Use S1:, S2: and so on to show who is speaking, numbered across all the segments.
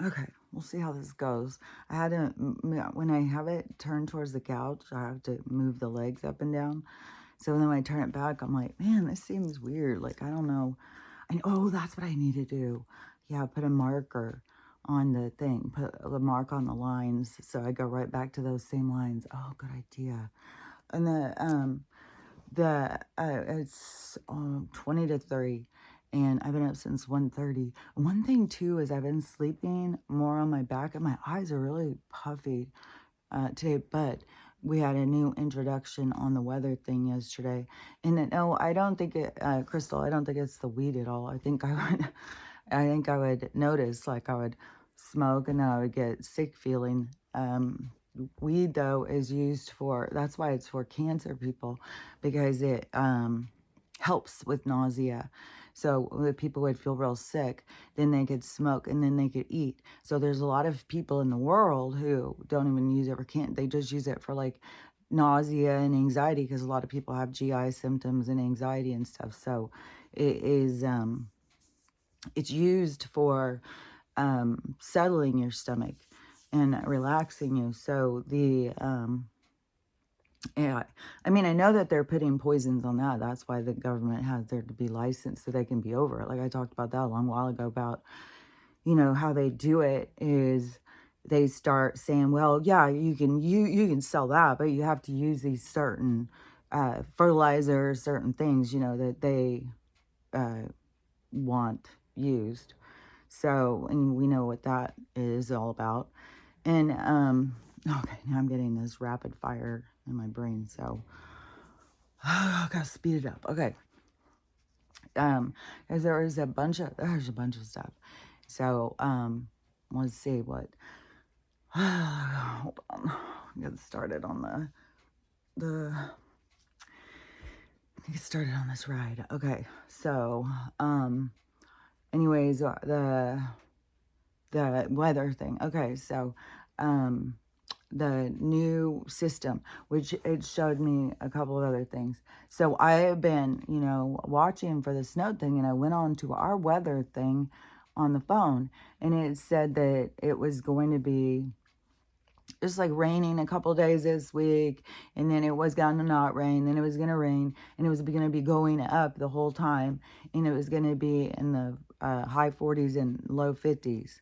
S1: Okay, we'll see how this goes. I had to, when I have it turned towards the couch, I have to move the legs up and down. So then when I turn it back, I'm like, man, this seems weird. Like, I don't know. Oh, that's what I need to do. Yeah, put a marker on the thing, put a mark on the lines. So I go right back to those same lines. Oh, good idea. And it's 20 to 3 and I've been up since 1:30. One thing too is I've been sleeping more on my back and my eyes are really puffy today, but we had a new introduction on the weather thing yesterday. And no, I don't think it, Crystal, I don't think it's the weed at all. I think I think I would notice, like I would smoke and then I would get sick feeling. Weed though is used for, that's why it's for cancer people, because it helps with nausea. So if people would feel real sick, then they could smoke and then they could eat. So there's a lot of people in the world who don't even use it for can't. They just use it for like nausea and anxiety because a lot of people have GI symptoms and anxiety and stuff. So it is it's used for settling your stomach and relaxing you. So yeah, I mean, I know that they're putting poisons on that. That's why the government has there to be licensed so they can be over it. Like I talked about that a long while ago about, how they do it is they start saying, well, yeah, you can sell that, but you have to use these certain fertilizers, certain things, that they uh, want used. So, and we know what that is all about. And okay, now I'm getting this rapid fire in my brain, so I gotta speed it up. Okay. Because there's a bunch of stuff. So, let's see what hold on. Get started on get started on this ride. Okay. So, anyways, the weather thing. Okay, so the new system, which it showed me a couple of other things. So I have been, watching for the snow thing, and I went on to our weather thing on the phone, and it said that it was going to be just like raining a couple days this week, and then it was going to not rain, then it was going to rain, and it was going to be going up the whole time, and it was going to be in the high 40s and low 50s.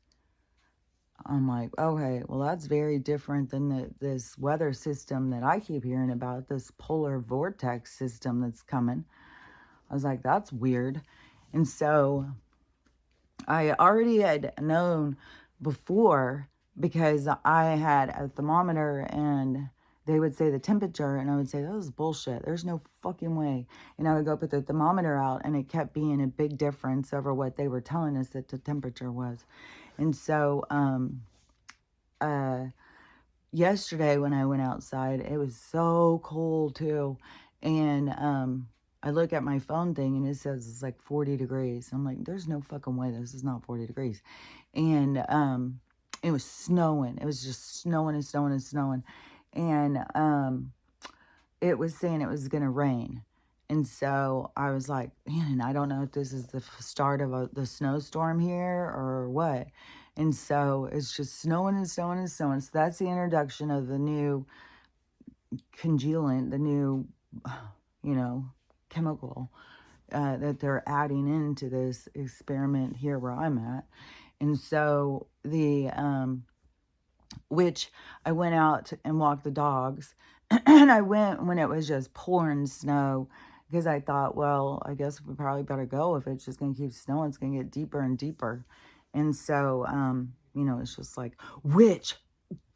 S1: I'm like, okay, well, that's very different than this weather system that I keep hearing about, this polar vortex system that's coming. I was like, that's weird. And so I already had known before because I had a thermometer and they would say the temperature and I would say, that was bullshit. There's no fucking way. And I would go put the thermometer out and it kept being a big difference over what they were telling us that the temperature was. And so, yesterday when I went outside, it was so cold too. And, I look at my phone thing and it says it's like 40 degrees. I'm like, there's no fucking way this is not 40 degrees. And, it was snowing. It was just snowing and snowing and snowing. And, it was saying it was going to rain. And so I was like, man, I don't know if this is the start of the snowstorm here or what. And so it's just snowing and snowing and snowing. So that's the introduction of the new congealant, the new, chemical that they're adding into this experiment here where I'm at. And so which I went out and walked the dogs. And I went when it was just pouring snow because I thought, well, I guess we probably better go. If it's just going to keep snowing, it's going to get deeper and deeper. And so, it's just like, which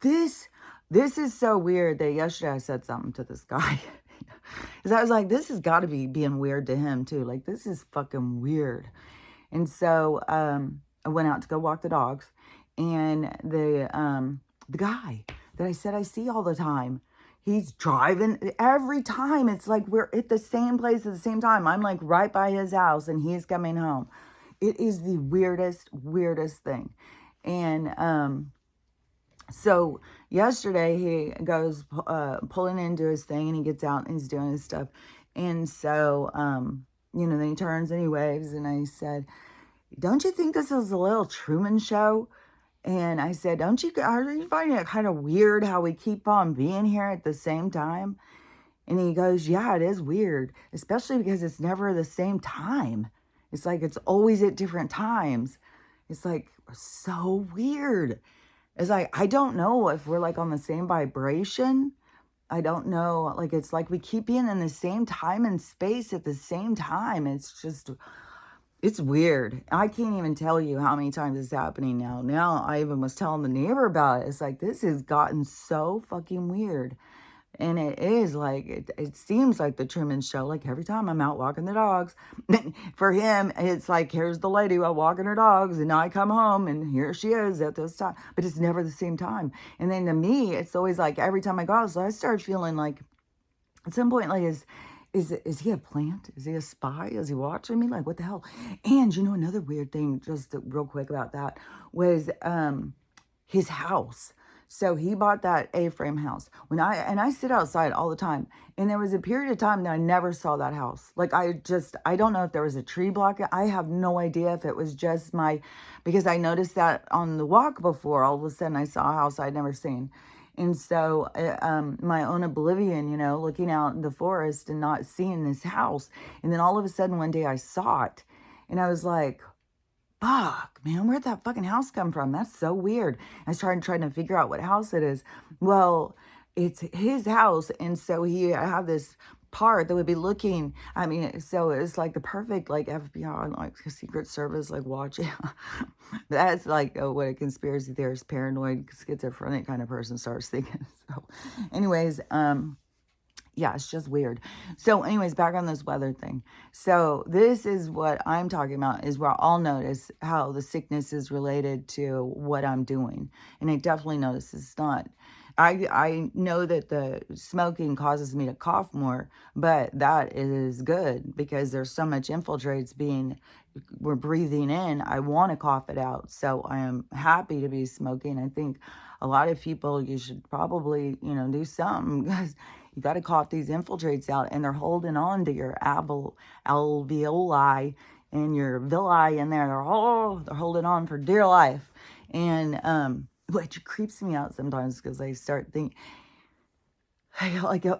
S1: this is so weird that yesterday I said something to this guy. Because I was like, this has got to be being weird to him too. Like, this is fucking weird. And so I went out to go walk the dogs. And the guy that I said I see all the time, he's driving every time. It's like we're at the same place at the same time. I'm like right by his house and he's coming home. It is the weirdest thing. And so yesterday he goes pulling into his thing and he gets out and he's doing his stuff. And so, then he turns and he waves and I said, don't you think this is a little Truman Show? And I said, are you finding it kind of weird how we keep on being here at the same time? And he goes, yeah, it is weird, especially because it's never the same time. It's like it's always at different times. It's like so weird. It's like, I don't know if we're like on the same vibration. I don't know. Like, it's like we keep being in the same time and space at the same time. It's just, it's weird. I can't even tell you how many times it's happening now. Now, I even was telling the neighbor about it. It's like, this has gotten so fucking weird. And it is like, it seems like the Truman Show. Like every time I'm out walking the dogs, for him, it's like, here's the lady out walking her dogs. And now I come home and here she is at this time. But it's never the same time. And then to me, it's always like every time I go out, so I start feeling like at some point, like, is he a plant? Is he a spy? Is he watching me? Like, what the hell? And another weird thing, just real quick about that, was his house. So he bought that A-frame house. I sit outside all the time, and there was a period of time that I never saw that house. Like, I don't know if there was a tree blocking. I have no idea if it was just because I noticed that on the walk before, all of a sudden I saw a house I'd never seen. And so my own oblivion, looking out in the forest and not seeing this house. And then all of a sudden one day I saw it, and I was like, fuck, man, where'd that fucking house come from? That's so weird. I started trying to figure out what house it is. Well, it's his house. And so he had this part that would be looking, so it's like the perfect, like, FBI, like Secret Service, like, watching. That's like what a conspiracy theorist, paranoid, schizophrenic kind of person starts thinking. So anyways, yeah, it's just weird. So anyways, back on this weather thing. So this is what I'm talking about, is where I'll notice how the sickness is related to what I'm doing. And I definitely notice it's not. I know that the smoking causes me to cough more, but that is good because there's so much infiltrates we're breathing in. I want to cough it out. So I am happy to be smoking. I think a lot of people, you should probably, do something, because you got to cough these infiltrates out, and they're holding on to your alveoli and your villi in there. They're holding on for dear life. And, which creeps me out sometimes, because I start thinking, like the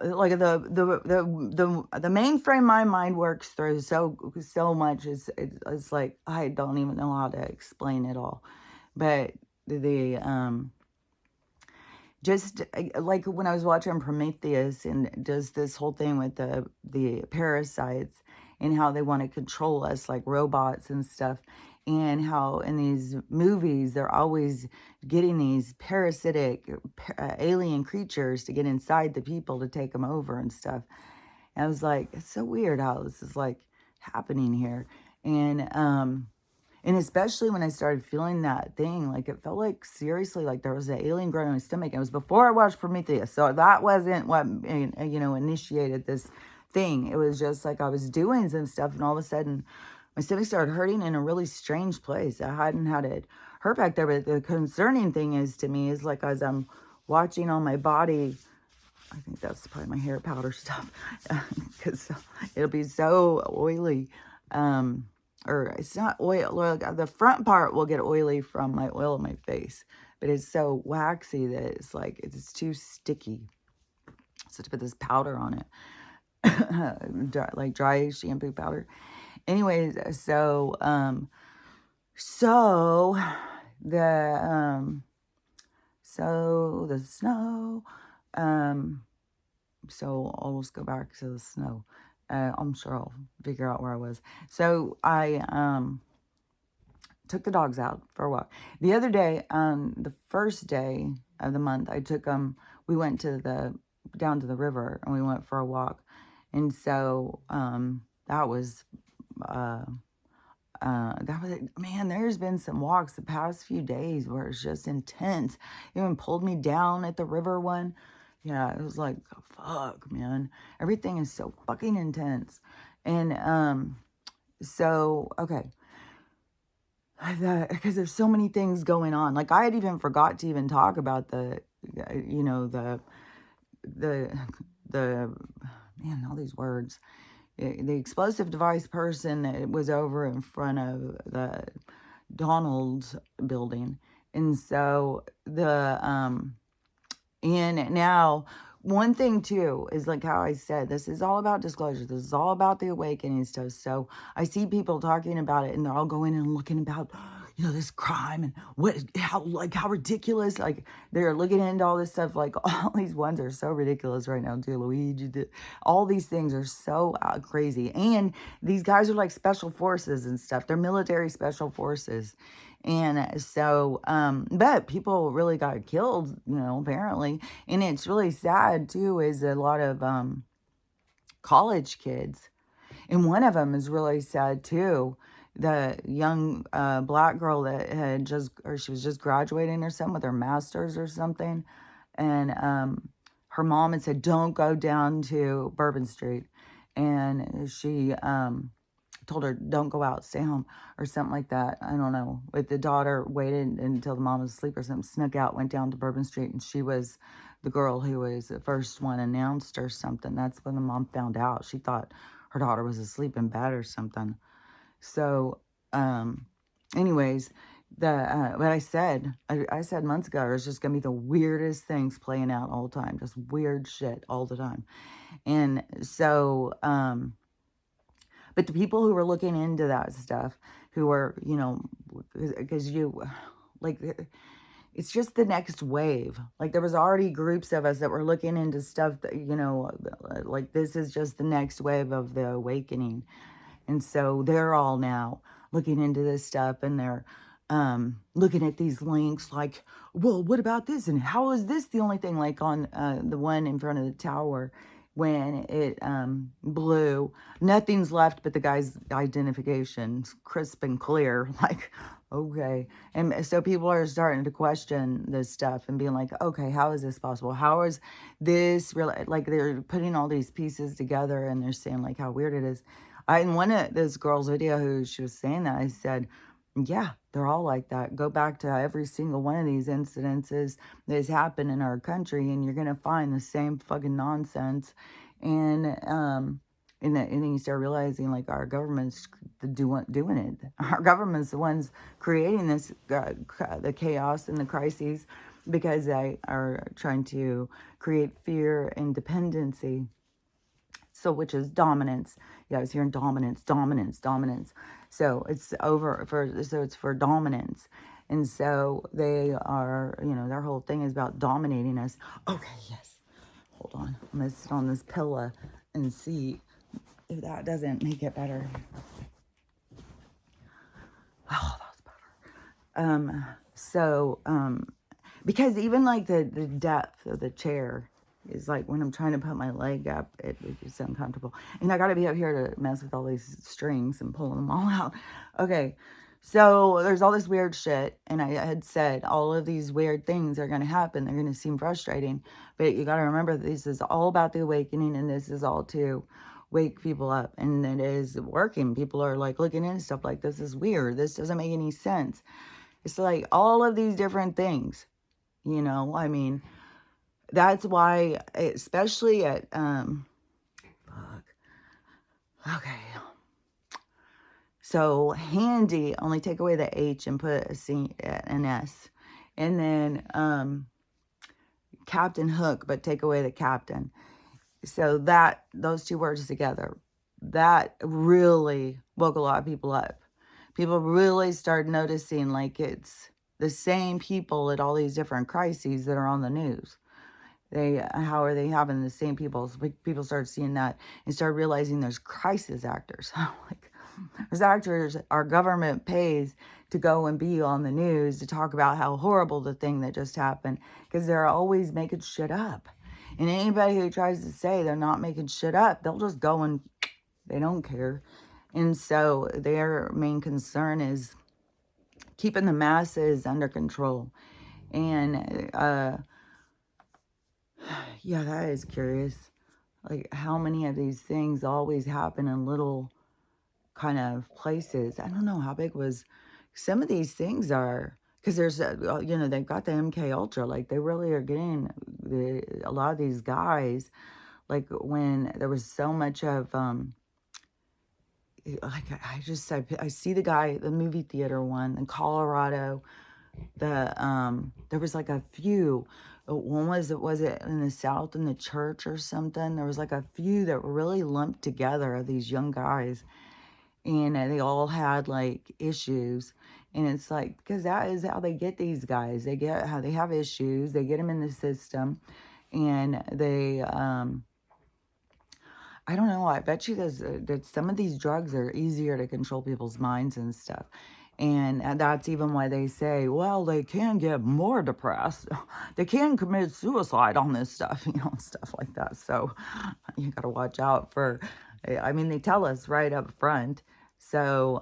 S1: mainframe my mind works through so much is, it's like I don't even know how to explain it all. But just like when I was watching Prometheus, and does this whole thing with the parasites and how they want to control us like robots and stuff, and how in these movies they're always getting these parasitic alien creatures to get inside the people to take them over and stuff. And I was like, it's so weird how this is like happening here. And especially when I started feeling that thing, like it felt like seriously like there was an alien growing in my stomach. It was before I watched Prometheus, so that wasn't what initiated this thing. It was just like I was doing some stuff, and all of a sudden my stomach started hurting in a really strange place. I hadn't had it hurt back there, but the concerning thing is to me is like as I'm watching on my body, I think that's probably my hair powder stuff, because it'll be so oily. Or it's not oil. The front part will get oily from my oil on my face, but it's so waxy that it's like it's too sticky. So to put this powder on it, like dry shampoo powder. Anyways, so the snow, so I'll just go back to the snow. I'm sure I'll figure out where I was. So I took the dogs out for a walk. The other day, the first day of the month, I took them, we went down to the river, and we went for a walk. And so that was man, there's been some walks the past few days where it's just intense. It even pulled me down at the river one. Yeah, it was like, fuck, man. Everything is so fucking intense. And so, okay. Because there's so many things going on. Like, I had even forgot to even talk about the man, all these words. The explosive device person that was over in front of the Donald's building. And so and now, one thing too is like how I said, this is all about disclosure. This is all about the awakening stuff. So I see people talking about it and they're all going and looking about, this crime and how ridiculous. Like they're looking into all this stuff. Like all these ones are so ridiculous right now too. Luigi, all these things are so crazy. And these guys are like special forces and stuff. They're military special forces. And so, but people really got killed, apparently. And it's really sad too, is a lot of college kids. And one of them is really sad too. The young black girl that she was just graduating or something with her master's or something. And her mom had said, don't go down to Bourbon Street. And she told her, don't go out, stay home, or something like that. I don't know. But the daughter waited until the mom was asleep or something, snuck out, went down to Bourbon Street, and she was the girl who was the first one announced or something. That's when the mom found out. She thought her daughter was asleep in bed or something. So, anyways, but I said months ago, it's just going to be the weirdest things playing out all the time. Just weird shit all the time. And so, but the people who were looking into that stuff, who were, because it's just the next wave. Like there was already groups of us that were looking into stuff that, like this is just the next wave of the awakening. And so they're all now looking into this stuff, and they're looking at these links like, well, what about this? And how is this the only thing? Like on the one in front of the tower, when it blew, nothing's left but the guy's identification, crisp and clear. Like, okay. And so people are starting to question this stuff and being like, okay, how is this possible? How is this really, like they're putting all these pieces together and they're saying like how weird it is. In one of this girl's video who she was saying that, I said, yeah, they're all like that. Go back to every single one of these incidences that has happened in our country, and you're going to find the same fucking nonsense. And then you start realizing, like, our government's doing it. Our government's the ones creating this, the chaos and the crises, because they are trying to create fear and dependency. So, which is dominance. Yeah, I was hearing dominance. So it's it's for dominance. And so they are, their whole thing is about dominating us. Okay, yes. Hold on. I'm going to sit on this pillow and see if that doesn't make it better. Oh, that's better. Because even like the depth of the chair is like when I'm trying to put my leg up, it's uncomfortable. And I got to be up here to mess with all these strings and pulling them all out. Okay, so there's all this weird shit. And I had said all of these weird things are going to happen. They're going to seem frustrating. But you got to remember that this is all about the awakening. And this is all to wake people up. And it is working. People are like looking into stuff like, this is weird. This doesn't make any sense. It's like all of these different things. I mean, that's why, especially at, okay. So handy, only take away the H and put an S. And then Captain Hook, but take away the captain. So those two words together, that really woke a lot of people up. People really started noticing like it's the same people at all these different crises that are on the news. How are they having the same people? So people started seeing that and started realizing there's crisis actors. Like, there's actors our government pays to go and be on the news to talk about how horrible the thing that just happened, because they're always making shit up. And anybody who tries to say they're not making shit up, they'll just go and they don't care. And so their main concern is keeping the masses under control. And yeah, that is curious. Like, how many of these things always happen in little kind of places? I don't know how big was some of these things are, because there's they've got the MK Ultra. Like, they really are getting a lot of these guys. Like, when there was so much of like, I see the guy, the movie theater one in Colorado, there was like a few. One was it in the South in the church or something? There was like a few that were really lumped together of these young guys, and they all had like issues. And it's like, because that is how they get these guys. They get how they have issues. They get them in the system, and I don't know. I bet you that some of these drugs are easier to control people's minds and stuff. And that's even why they say, well, they can get more depressed. They can commit suicide on this stuff, stuff like that. So you got to watch out for, I mean, they tell us right up front. So,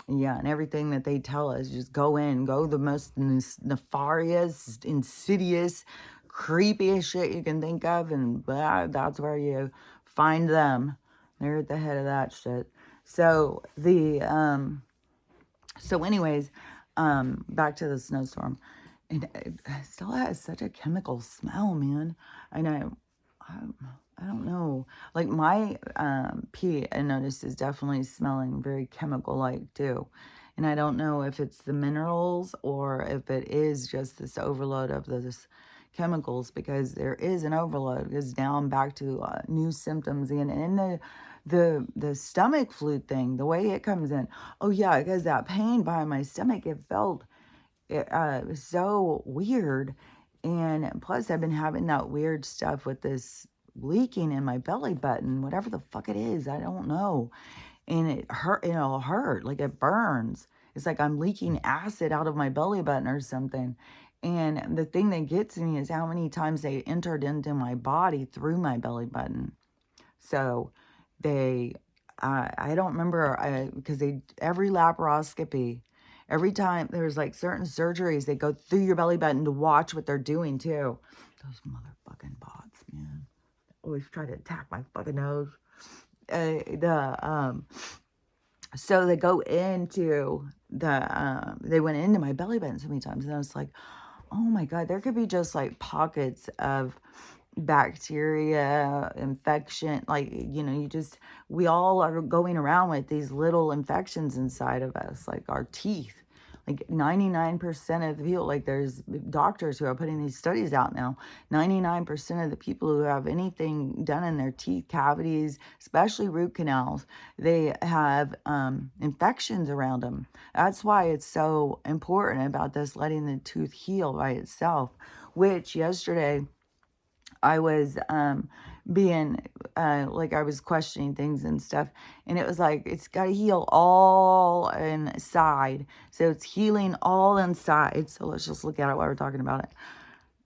S1: yeah, and everything that they tell us, just go the most nefarious, insidious, creepiest shit you can think of, and that's where you find them. They're at the head of that shit. So anyways, back to the snowstorm. And it still has such a chemical smell, man. And I don't know. Like my pee, I noticed, is definitely smelling very chemical-like too. And I don't know if it's the minerals or if it is just this overload of this chemicals, because there is an overload. Because now I'm back to new symptoms again. And the stomach flu thing, the way it comes in. Oh yeah, because that pain behind my stomach, it was so weird. And plus I've been having that weird stuff with this leaking in my belly button, whatever the fuck it is, I don't know. And it'll hurt, like it burns. It's like I'm leaking acid out of my belly button or something. And the thing that gets me is how many times they entered into my body through my belly button. So I don't remember, because every laparoscopy, every time there's like certain surgeries, they go through your belly button to watch what they're doing too. Those motherfucking bots, man. Always try to attack my fucking nose. So they go into they went into my belly button so many times, and I was like, oh my God, there could be just like pockets of bacteria, infection, like, we all are going around with these little infections inside of us, like our teeth. Like 99% of the people, like there's doctors who are putting these studies out now, 99% of the people who have anything done in their teeth cavities, especially root canals, they have infections around them. That's why it's so important about this, letting the tooth heal by itself, which yesterday I was being like, I was questioning things and stuff, and it was like, it's got to heal all inside. So it's healing all inside. So let's just look at it while we're talking about it.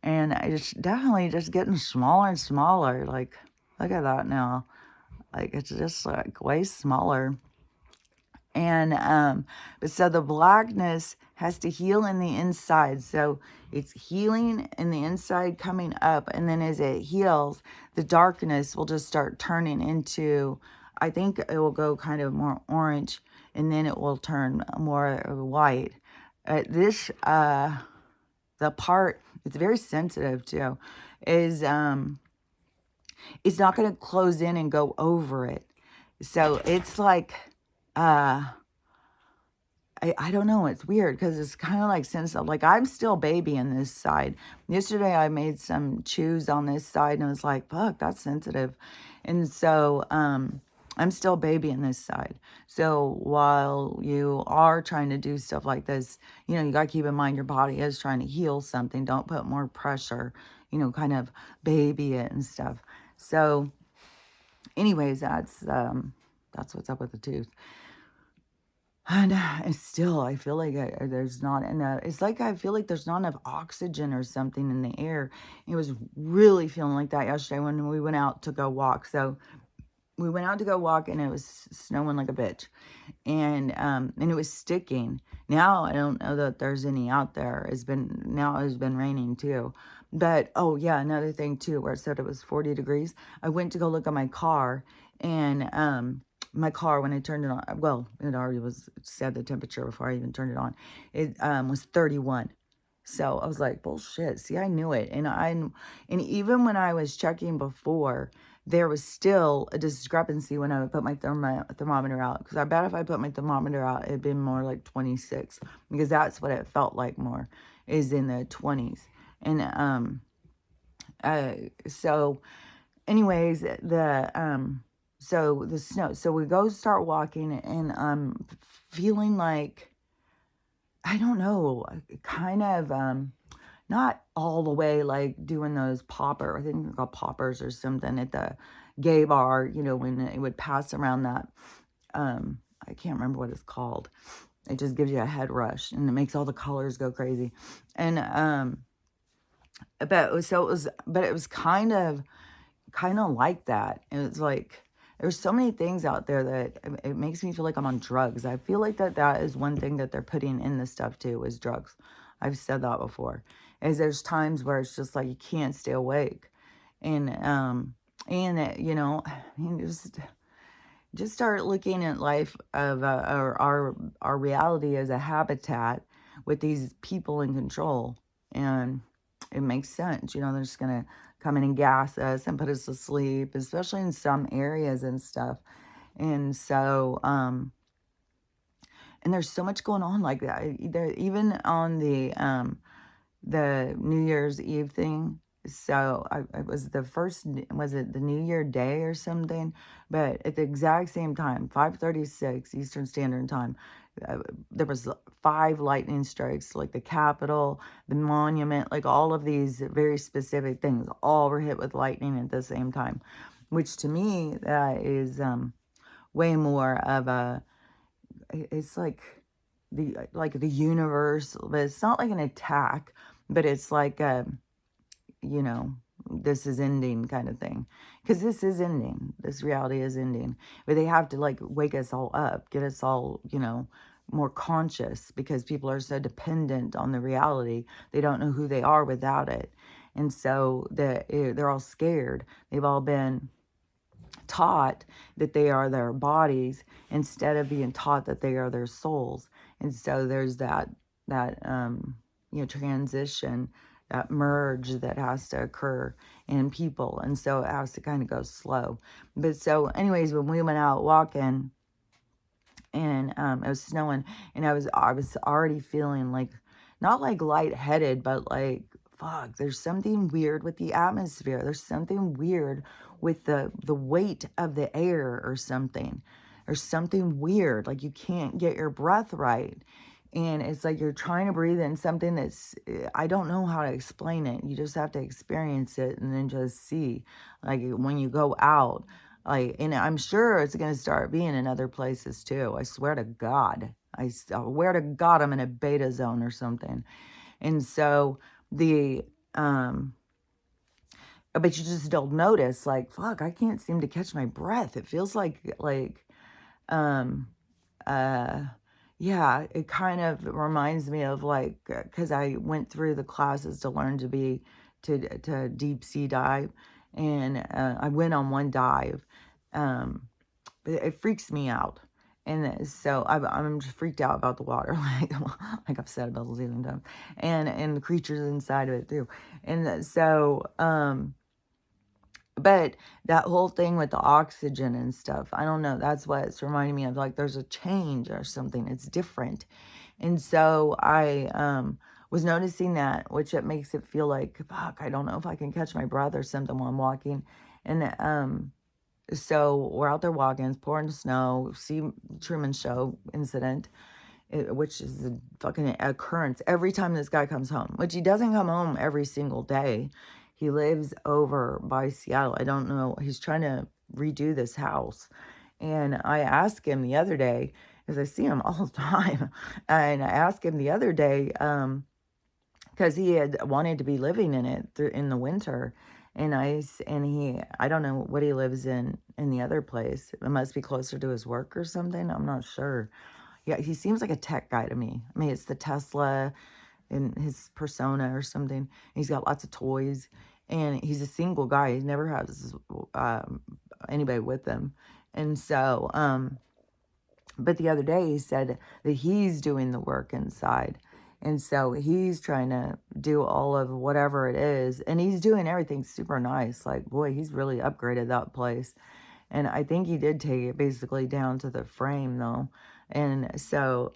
S1: And it's definitely just getting smaller and smaller. Like, look at that now. Like, it's just like way smaller. And but so the blackness has to heal in the inside. So it's healing in the inside, coming up, and then as it heals, the darkness will just start turning into, I think it will go kind of more orange, and then it will turn more white. The part it's very sensitive to is it's not going to close in and go over it. So it's like I don't know. It's weird because it's kind of like sensitive. Like, I'm still babying this side. Yesterday I made some chews on this side, and I was like, fuck, that's sensitive. And so I'm still babying this side. So while you are trying to do stuff like this, you got to keep in mind your body is trying to heal something. Don't put more pressure, kind of baby it and stuff. So anyways, that's what's up with the tooth. And still, I feel like there's not enough. It's like I feel like there's not enough oxygen or something in the air. It was really feeling like that yesterday when we went out to go walk. So we went out to go walk, and it was snowing like a bitch, and it was sticking. Now I don't know that there's any out there. It's been raining too. But oh yeah, another thing too, where it said it was 40 degrees. I went to go look at my car, and my car, when I turned it on, well, it already said the temperature before I even turned it on. It was 31. So I was like, bullshit. See, I knew it. And even when I was checking before, there was still a discrepancy when I would put my thermometer out. Because I bet if I put my thermometer out, it'd been more like 26. Because that's what it felt like more, is in the 20s. And so anyways, so the snow. So we go start walking, and I'm feeling like, I don't know, kind of not all the way like doing those I think they're called poppers or something at the gay bar, when it would pass around that, I can't remember what it's called. It just gives you a head rush, and it makes all the colors go crazy. And, but it was kind of like that. And it's like, there's so many things out there that it makes me feel like I'm on drugs. I feel like that is one thing that they're putting in this stuff too, is drugs. I've said that before. Is there's times where it's just like you can't stay awake. And I mean, just start looking at life of our reality as a habitat with these people in control. And it makes sense. They're just going to come in and gas us and put us to sleep, especially in some areas and stuff. And so, and there's so much going on like that. Even on the New Year's Eve thing. So I was was it the New Year Day or something? But at the exact same time, 5:36 Eastern Standard Time, there was 5 lightning strikes, like the Capitol, the Monument, like all of these very specific things, all were hit with lightning at the same time, which to me, that is way more of it's like the universe, but it's not like an attack, but it's like this is ending kind of thing. Because this is ending. This reality is ending. But they have to like wake us all up, get us all, more conscious, because people are so dependent on the reality. They don't know who they are without it. And so they're all scared. They've all been taught that they are their bodies instead of being taught that they are their souls. And so there's that transition, that merge that has to occur in people. And so it has to kind of go slow. But so anyways, when we went out walking, and it was snowing, and I was already feeling like, not like lightheaded, but like, fuck, there's something weird with the atmosphere. There's something weird with the weight of the air or something. There's something weird, like you can't get your breath right. And it's like you're trying to breathe in something that's, I don't know how to explain it. You just have to experience it and then just see. Like when you go out, like, and I'm sure it's going to start being in other places too. I swear to God. I swear to God I'm in a beta zone or something. And so but you just don't notice, like, fuck, I can't seem to catch my breath. It feels yeah, it kind of reminds me of like, because I went through the classes to learn to deep sea dive, and I went on one dive, but it freaks me out. And so I'm just freaked out about the water, like I've said about the zillion times, and the creatures inside of it too. And so, but that whole thing with the oxygen and stuff, I don't know. That's what it's reminding me of. Like there's a change or something. It's different. And so I was noticing that, which it makes it feel like, fuck, I don't know if I can catch my breath or something while I'm walking. And so we're out there walking, it's pouring snow, see Truman Show incident, which is a fucking occurrence every time this guy comes home, which he doesn't come home every single day. He lives over by Seattle. I don't know. He's trying to redo this house. And I asked him the other day, because I see him all the time. And I asked him the other day, because he had wanted to be living in it in the winter. And I don't know what he lives in the other place. It must be closer to his work or something. I'm not sure. Yeah, he seems like a tech guy to me. I mean, it's the Tesla in his persona or something. He's got lots of toys, and he's a single guy. He never has anybody with him. And so, but the other day he said that he's doing the work inside. And so he's trying to do all of whatever it is. And he's doing everything super nice. Like, boy, he's really upgraded that place. And I think he did take it basically down to the frame, though. And so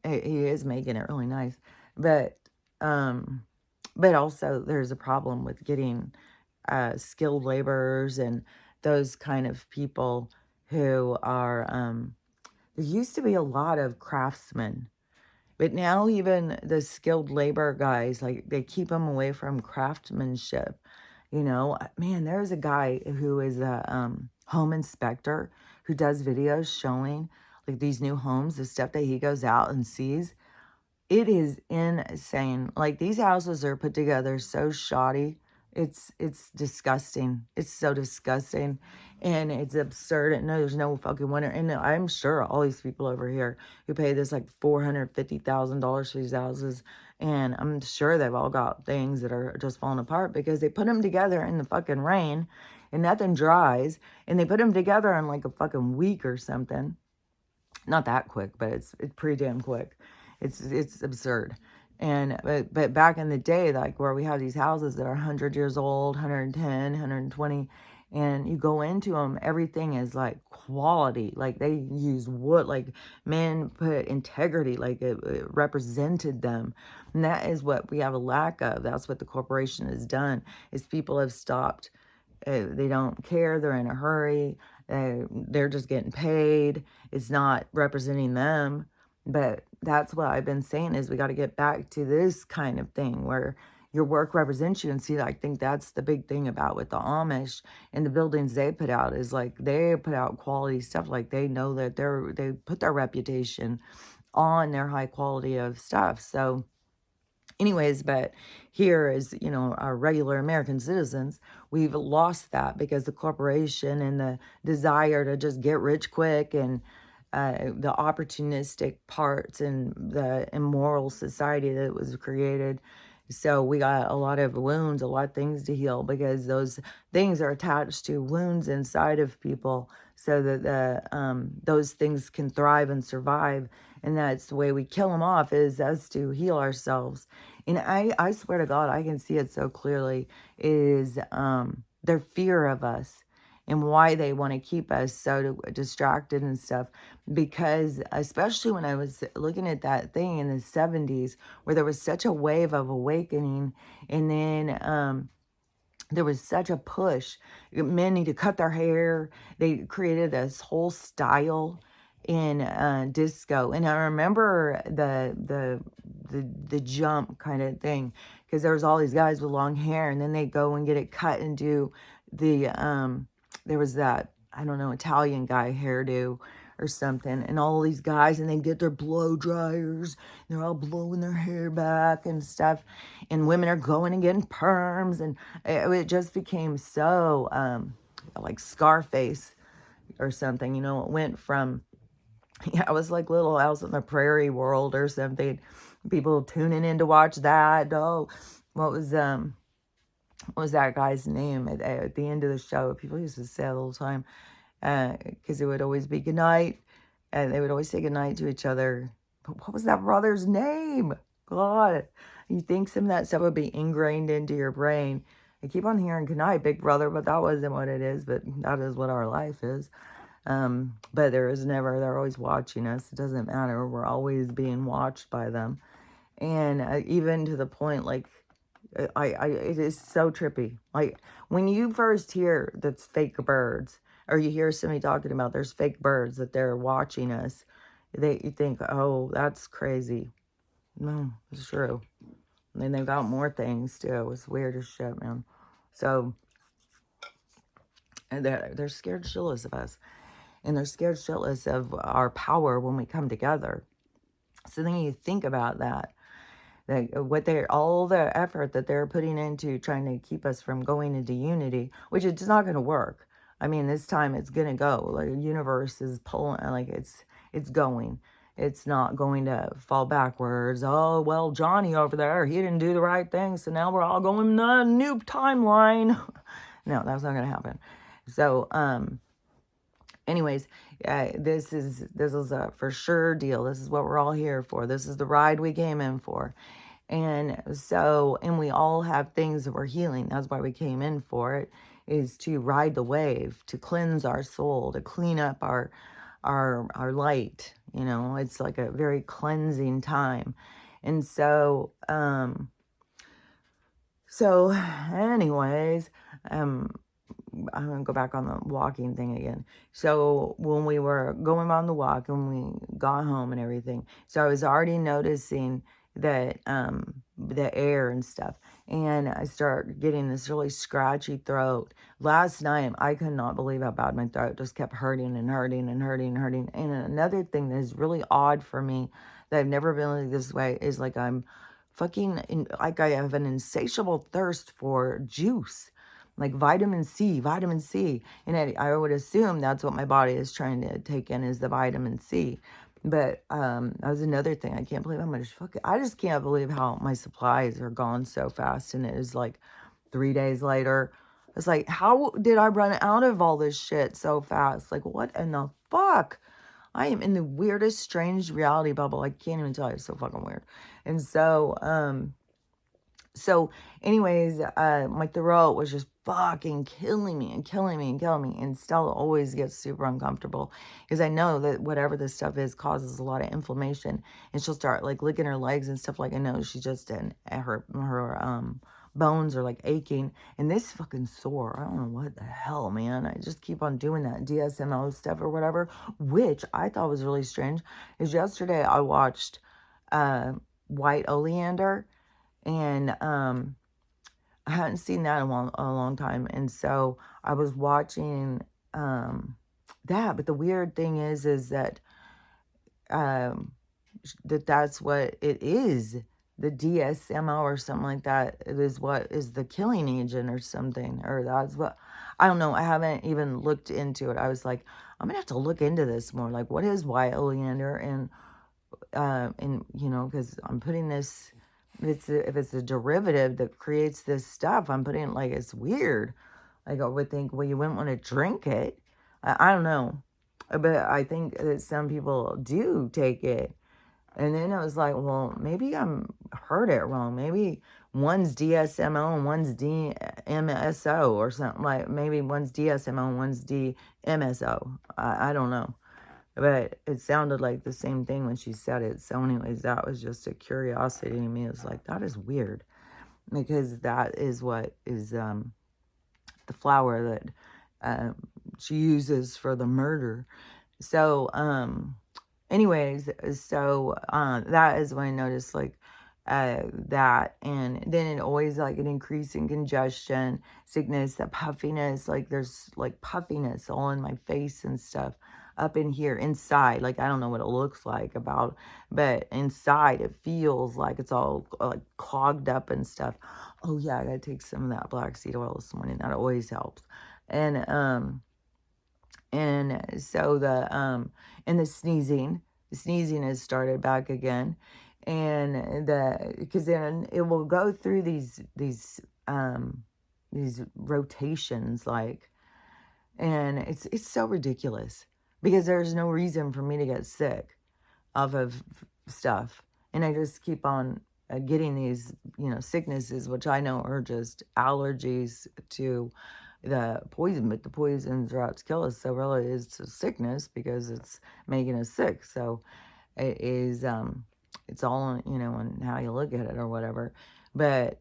S1: he is making it really nice. But also there's a problem with getting skilled laborers and those kind of people who are, there used to be a lot of craftsmen, but now even the skilled labor guys, like they keep them away from craftsmanship. You know, man, there's a guy who is a home inspector who does videos showing like these new homes, the stuff that he goes out and sees. It is insane. Like these houses are put together so shoddy. It's disgusting. It's so disgusting. And it's absurd. And no, there's no fucking wonder. And I'm sure all these people over here who pay this like $450,000 for these houses, and I'm sure they've all got things that are just falling apart because they put them together in the fucking rain and nothing dries. And they put them together in like a fucking week or something. Not that quick, but it's pretty damn quick. It's absurd. And but back in the day, like where we have these houses that are 100 years old, 110, 120, and you go into them, everything is like quality. Like they use wood, like men put integrity, like it represented them. And that is what we have a lack of. That's what the corporation has done, is people have stopped. They don't care. They're in a hurry. They're just getting paid. It's not representing them. But that's what I've been saying, is we got to get back to this kind of thing where your work represents you. And see, I think that's the big thing about with the Amish and the buildings they put out, is like they put out quality stuff. Like they know that they put their reputation on their high quality of stuff. So anyways, but here, as you know, our regular American citizens, we've lost that because the corporation and the desire to just get rich quick, and the opportunistic parts and the immoral society that was created. So we got a lot of wounds, a lot of things to heal, because those things are attached to wounds inside of people, so that those things can thrive and survive. And that's the way we kill them off, is us to heal ourselves. And I swear to God, I can see it so clearly, is their fear of us and why they want to keep us so distracted and stuff. Because especially when I was looking at that thing in the 70s, where there was such a wave of awakening, and then there was such a push. Men need to cut their hair. They created this whole style in disco. And I remember the jump kind of thing, because there was all these guys with long hair, and then they go and get it cut and do the there was that, I don't know, Italian guy hairdo or something, and all these guys, and they get their blow dryers, and they're all blowing their hair back and stuff, and women are going and getting perms, and it just became so like Scarface or something, you know. It went from, yeah, it was like Little House on the Prairie world or something. People tuning in to watch that. Oh, what was that guy's name at the end of the show? People used to say it all the time, because it would always be goodnight, and they would always say goodnight to each other. But what was that brother's name? God, you think some of that stuff would be ingrained into your brain. I keep on hearing goodnight, big brother, but that wasn't what it is. But that is what our life is. But they're always watching us. It doesn't matter. We're always being watched by them. And even to the point, like, it is so trippy. Like when you first hear that's fake birds, or you hear somebody talking about there's fake birds that they're watching us, you think, oh, that's crazy. No, it's true. And then they've got more things too. It's weird as shit, man. So, and they're scared shitless of us, and they're scared shitless of our power when we come together. So then you think about that. All the effort that they're putting into trying to keep us from going into unity, which it's not going to work. I mean, this time it's going to go. Like the universe is pulling, like it's going. It's not going to fall backwards. Oh, well, Johnny over there, he didn't do the right thing, so now we're all going to a new timeline. No, that's not going to happen. So, anyways, this is a for sure deal. This is what we're all here for. This is the ride we came in for. And so, and we all have things that we're healing. That's why we came in for it, is to ride the wave, to cleanse our soul, to clean up our light. You know, it's like a very cleansing time. And so, anyways, I'm going to go back on the walking thing again. So when we were going on the walk and we got home and everything, so I was already noticing that the air and stuff, and I start getting this really scratchy throat. Last night I could not believe how bad my throat just kept hurting and hurting and hurting and hurting. And another thing that is really odd for me that I've never been like this way is like I'm fucking like I have an insatiable thirst for juice, like vitamin C, vitamin C. And I would assume that's what my body is trying to take in, is the vitamin C. But that was another thing. I can't believe how much I just can't believe how my supplies are gone so fast. And it is like 3 days later. It's like, how did I run out of all this shit so fast? Like, what in the fuck? I am in the weirdest, strange reality bubble. I can't even tell you. It's so fucking weird. And so anyways, my throat was just fucking killing me and killing me and killing me, and still always gets super uncomfortable because I know that whatever this stuff is causes a lot of inflammation, and she'll start like licking her legs and stuff. Like, I know she just didn't, her bones are like aching, and this fucking sore. I don't know what the hell, man. I just keep on doing that DSMO stuff or whatever, which I thought was really strange. Is yesterday I watched White Oleander. And I hadn't seen that in a long time. And so I was watching that. But the weird thing is that that's what it is. The DSMO or something like that. It is what is the killing agent or something. Or that's what, I don't know. I haven't even looked into it. I was like, I'm going to have to look into this more. Like, what is white oleander? And you know, because I'm putting this, if it's a derivative that creates this stuff, I'm putting, like, it's weird. Like, I would think, well, you wouldn't want to drink it. I don't know. But I think that some people do take it. And then I was like, well, maybe I'm heard it wrong. Maybe one's DSMO and one's DMSO or something. Like, maybe one's DSMO and one's DMSO. I don't know. But it sounded like the same thing when she said it. So anyways, that was just a curiosity to me. It was like, that is weird. Because that is what is the flower that she uses for the murder. So anyways, so that is when I noticed, like, that. And then it always, like, an increase in congestion, sickness, that puffiness, like there's like puffiness all in my face and stuff up in here inside. Like, I don't know what it looks like but inside it feels like it's all like clogged up and stuff. Oh yeah, I gotta take some of that black seed oil this morning. That always helps. And so the sneezing has started back again. And because then it will go through these rotations, like, and it's so ridiculous because there's no reason for me to get sick off of stuff. And I just keep on getting these, sicknesses, which I know are just allergies to the poison, but the poisons are out to kill us. So really it's a sickness because it's making us sick. So it is, it's all, on how you look at it or whatever. But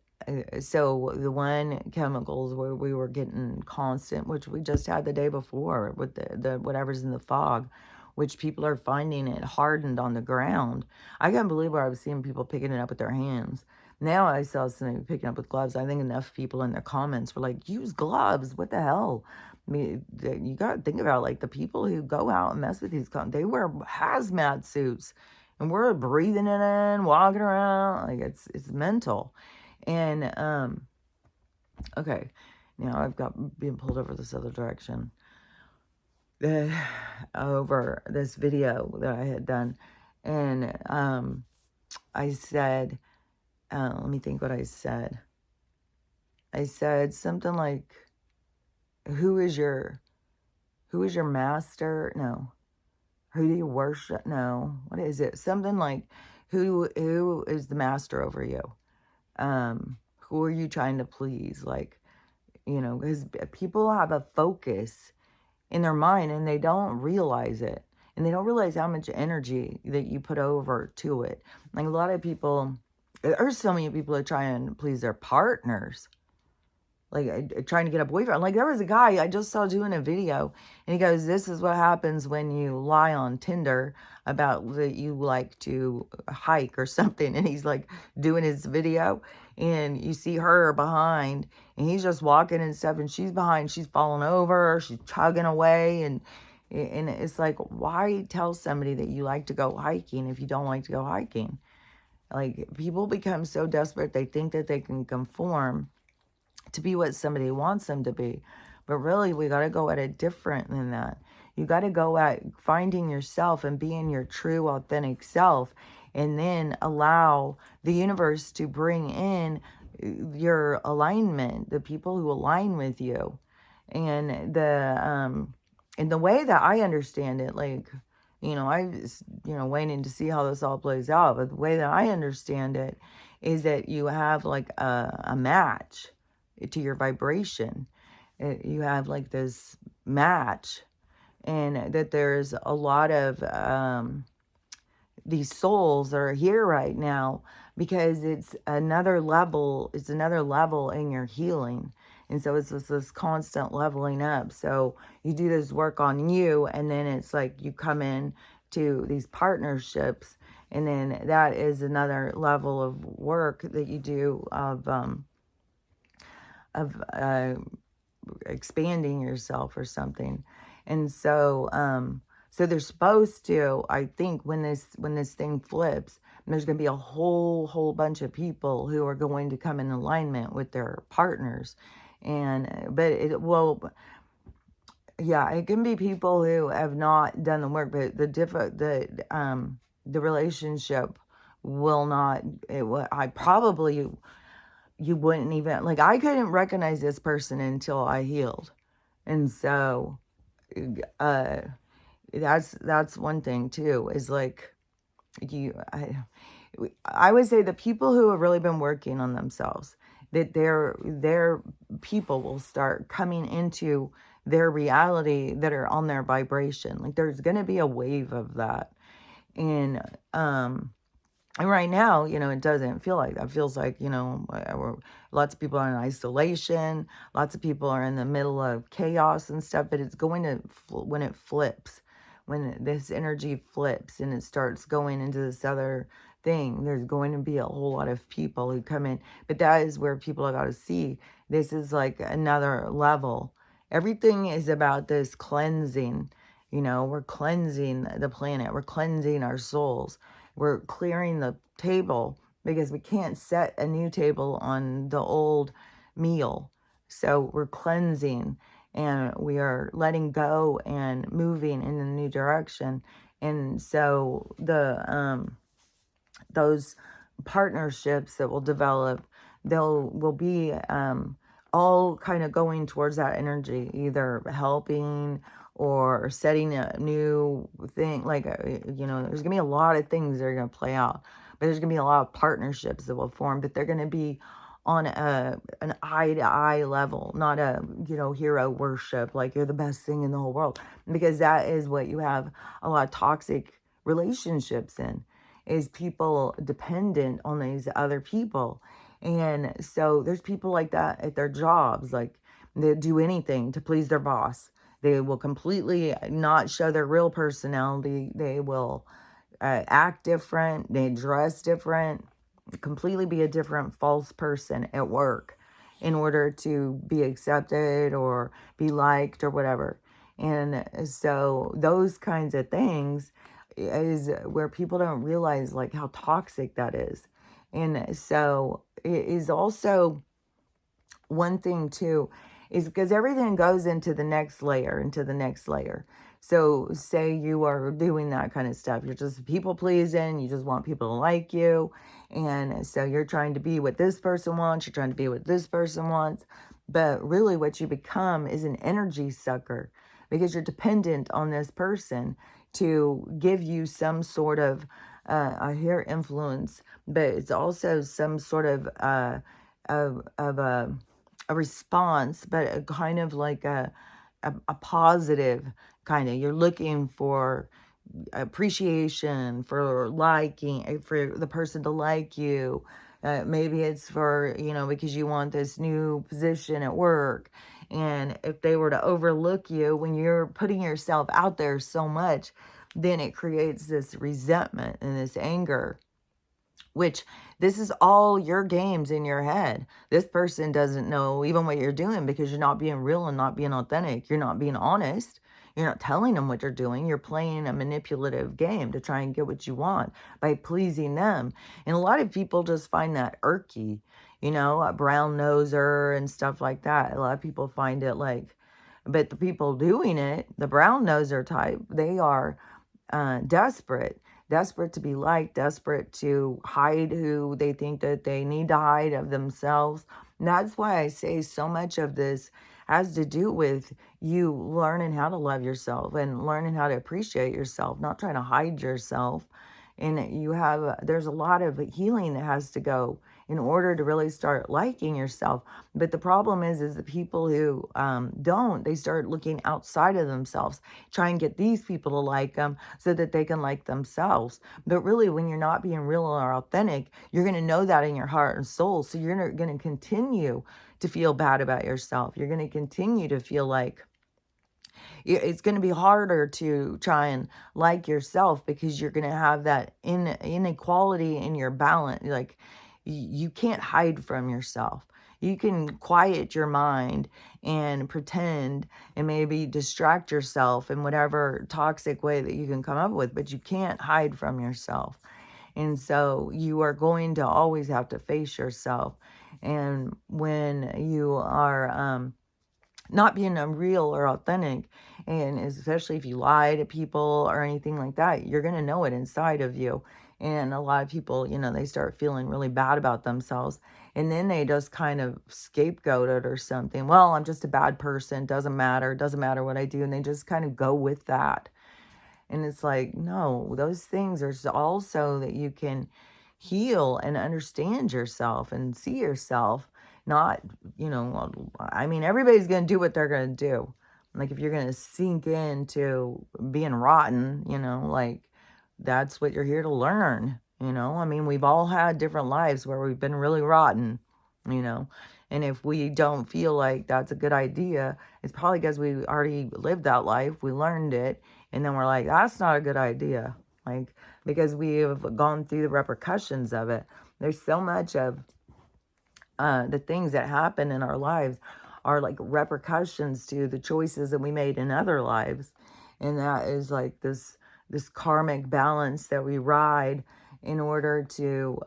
S1: so the one chemicals where we were getting constant, which we just had the day before with the whatever's in the fog, which people are finding it hardened on the ground. I can't believe where I was seeing people picking it up with their hands. Now I saw somebody picking up with gloves. I think enough people in their comments were like, use gloves. What the hell? I mean, you got to think about, like, the people who go out and mess with these, they wear hazmat suits. And we're breathing it in, walking around. Like, it's mental. And, okay. Now I've got being pulled over this other direction. Over this video that I had done. And, I said, let me think what I said. I said something like, who is your Who is your master? No. Who do you worship? No. What is it? Something like, who is the master over you? Who are you trying to please? Like, because people have a focus in their mind and they don't realize it. And they don't realize how much energy that you put over to it. Like a lot of people, there's so many people that try and please their partners. Like trying to get a boyfriend. Like there was a guy I just saw doing a video and he goes, this is what happens when you lie on Tinder about that you like to hike or something. And he's like doing his video and you see her behind and he's just walking and stuff and she's behind, she's falling over, she's chugging away. And it's like, why tell somebody that you like to go hiking if you don't like to go hiking? Like people become so desperate, they think that they can conform to be what somebody wants them to be. But really, we got to go at it different than that. You got to go at finding yourself and being your true, authentic self, and then allow the universe to bring in your alignment, the people who align with you. And the way that I understand it, like, I was, waiting to see how this all plays out. But the way that I understand it is that you have like a match to your vibration. You have like this match, and that there's a lot of these souls that are here right now because it's another level in your healing. And so it's just this constant leveling up. So you do this work on you, and then it's like you come in to these partnerships, and then that is another level of work that you do of expanding yourself or something. And so so they're supposed to, I think, when this thing flips, there's going to be a whole bunch of people who are going to come in alignment with their partners. And but it can be people who have not done the work, but the relationship will not. You wouldn't even, like, I couldn't recognize this person until I healed. And so that's one thing too, is like I would say the people who have really been working on themselves, that their people will start coming into their reality that are on their vibration. Like there's going to be a wave of that. And right now, it doesn't feel like that. It feels like, lots of people are in isolation. Lots of people are in the middle of chaos and stuff. But it's going to, when it flips, when this energy flips and it starts going into this other thing, there's going to be a whole lot of people who come in. But that is where people have got to see, this is like another level. Everything is about this cleansing. We're cleansing the planet. We're cleansing our souls. We're clearing the table because we can't set a new table on the old meal. So we're cleansing and we are letting go and moving in a new direction. And so those partnerships that will develop, will be all kind of going towards that energy, either helping or setting a new thing. Like, there's gonna be a lot of things that are gonna play out, but there's gonna be a lot of partnerships that will form, but they're gonna be on an eye-to-eye level, not a hero worship, like you're the best thing in the whole world, because that is what you have a lot of toxic relationships in, is people dependent on these other people. And so there's people like that at their jobs, like they do anything to please their boss. They will completely not show their real personality. They will act different. They dress different, completely be a different false person at work in order to be accepted or be liked or whatever. And so those kinds of things is where people don't realize like how toxic that is. And so it is also one thing too, is because everything goes into the next layer. So say you are doing that kind of stuff. You're just people pleasing. You just want people to like you. And so you're trying to be what this person wants. You're trying to be what this person wants. But really what you become is an energy sucker. because you're dependent on this person to give you some sort of, I hear influence, but it's also some sort of, of a response, but a kind of like a positive kind of, you're looking for appreciation, for liking, for the person to like you. Maybe it's for, because you want this new position at work. And if they were to overlook you when you're putting yourself out there so much, then it creates this resentment and this anger, which this is all your games in your head. This person doesn't know even what you're doing because you're not being real and not being authentic. You're not being honest. You're not telling them what you're doing. You're playing a manipulative game to try and get what you want by pleasing them. And a lot of people just find that irky, a brown noser and stuff like that. A lot of people find it like, but the people doing it, the brown noser type, they are desperate to be liked, desperate to hide who they think that they need to hide of themselves. And that's why I say so much of this has to do with you learning how to love yourself and learning how to appreciate yourself, not trying to hide yourself. And there's a lot of healing that has to go in order to really start liking yourself. But the problem is the people who don't, they start looking outside of themselves, try and get these people to like them so that they can like themselves. But really, when you're not being real or authentic, you're going to know that in your heart and soul. So you're going to continue to feel bad about yourself. You're going to continue to feel like it's going to be harder to try and like yourself because you're going to have that inequality in your balance. Like, you can't hide from yourself. You can quiet your mind and pretend and maybe distract yourself in whatever toxic way that you can come up with, but you can't hide from yourself. And so you are going to always have to face yourself. And when you are not being real or authentic, and especially if you lie to people or anything like that, you're going to know it inside of you. And a lot of people, they start feeling really bad about themselves, and then they just kind of scapegoat it or something. Well, I'm just a bad person, doesn't matter what I do, and they just kind of go with that. And it's like, no, those things are all so that you can heal and understand yourself and see yourself. Not, everybody's going to do what they're going to do. Like, if you're going to sink into being rotten, like, that's what you're here to learn. We've all had different lives where we've been really rotten, and if we don't feel like that's a good idea, it's probably because we already lived that life, we learned it, and then we're like, that's not a good idea. Like, because we have gone through the repercussions of it. There's so much of the things that happen in our lives are like repercussions to the choices that we made in other lives. And that is like this karmic balance that we ride in order to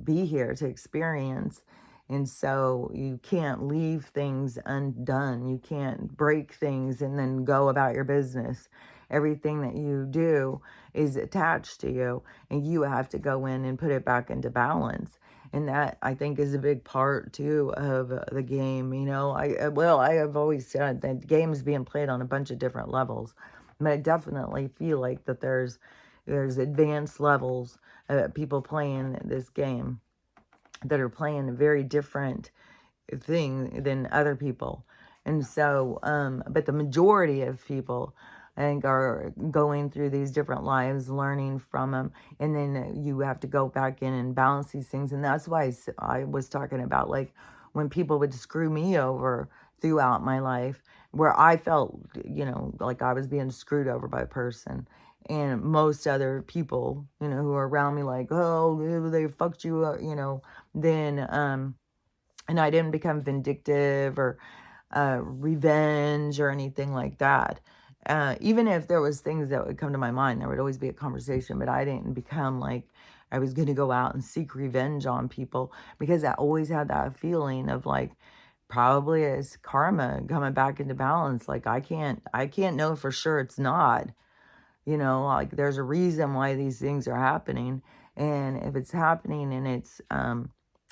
S1: be here, to experience. And so you can't leave things undone. You can't break things and then go about your business. Everything that you do is attached to you, and you have to go in and put it back into balance. And that, I think, is a big part too of the game. I have always said that the game is being played on a bunch of different levels, but I definitely feel like that there's advanced levels of people playing this game that are playing a very different thing than other people. And so, but the majority of people, I think, are going through these different lives, learning from them, and then you have to go back in and balance these things. And that's why I was talking about, like, when people would screw me over throughout my life, where I felt, like I was being screwed over by a person. And most other people, who are around me, like, oh, they fucked you up, then, and I didn't become vindictive or revenge or anything like that. Even if there was things that would come to my mind, there would always be a conversation, but I didn't become like I was going to go out and seek revenge on people, because I always had that feeling of like, probably it's karma coming back into balance. Like, I can't know for sure it's not, like, there's a reason why these things are happening. And if it's happening and it's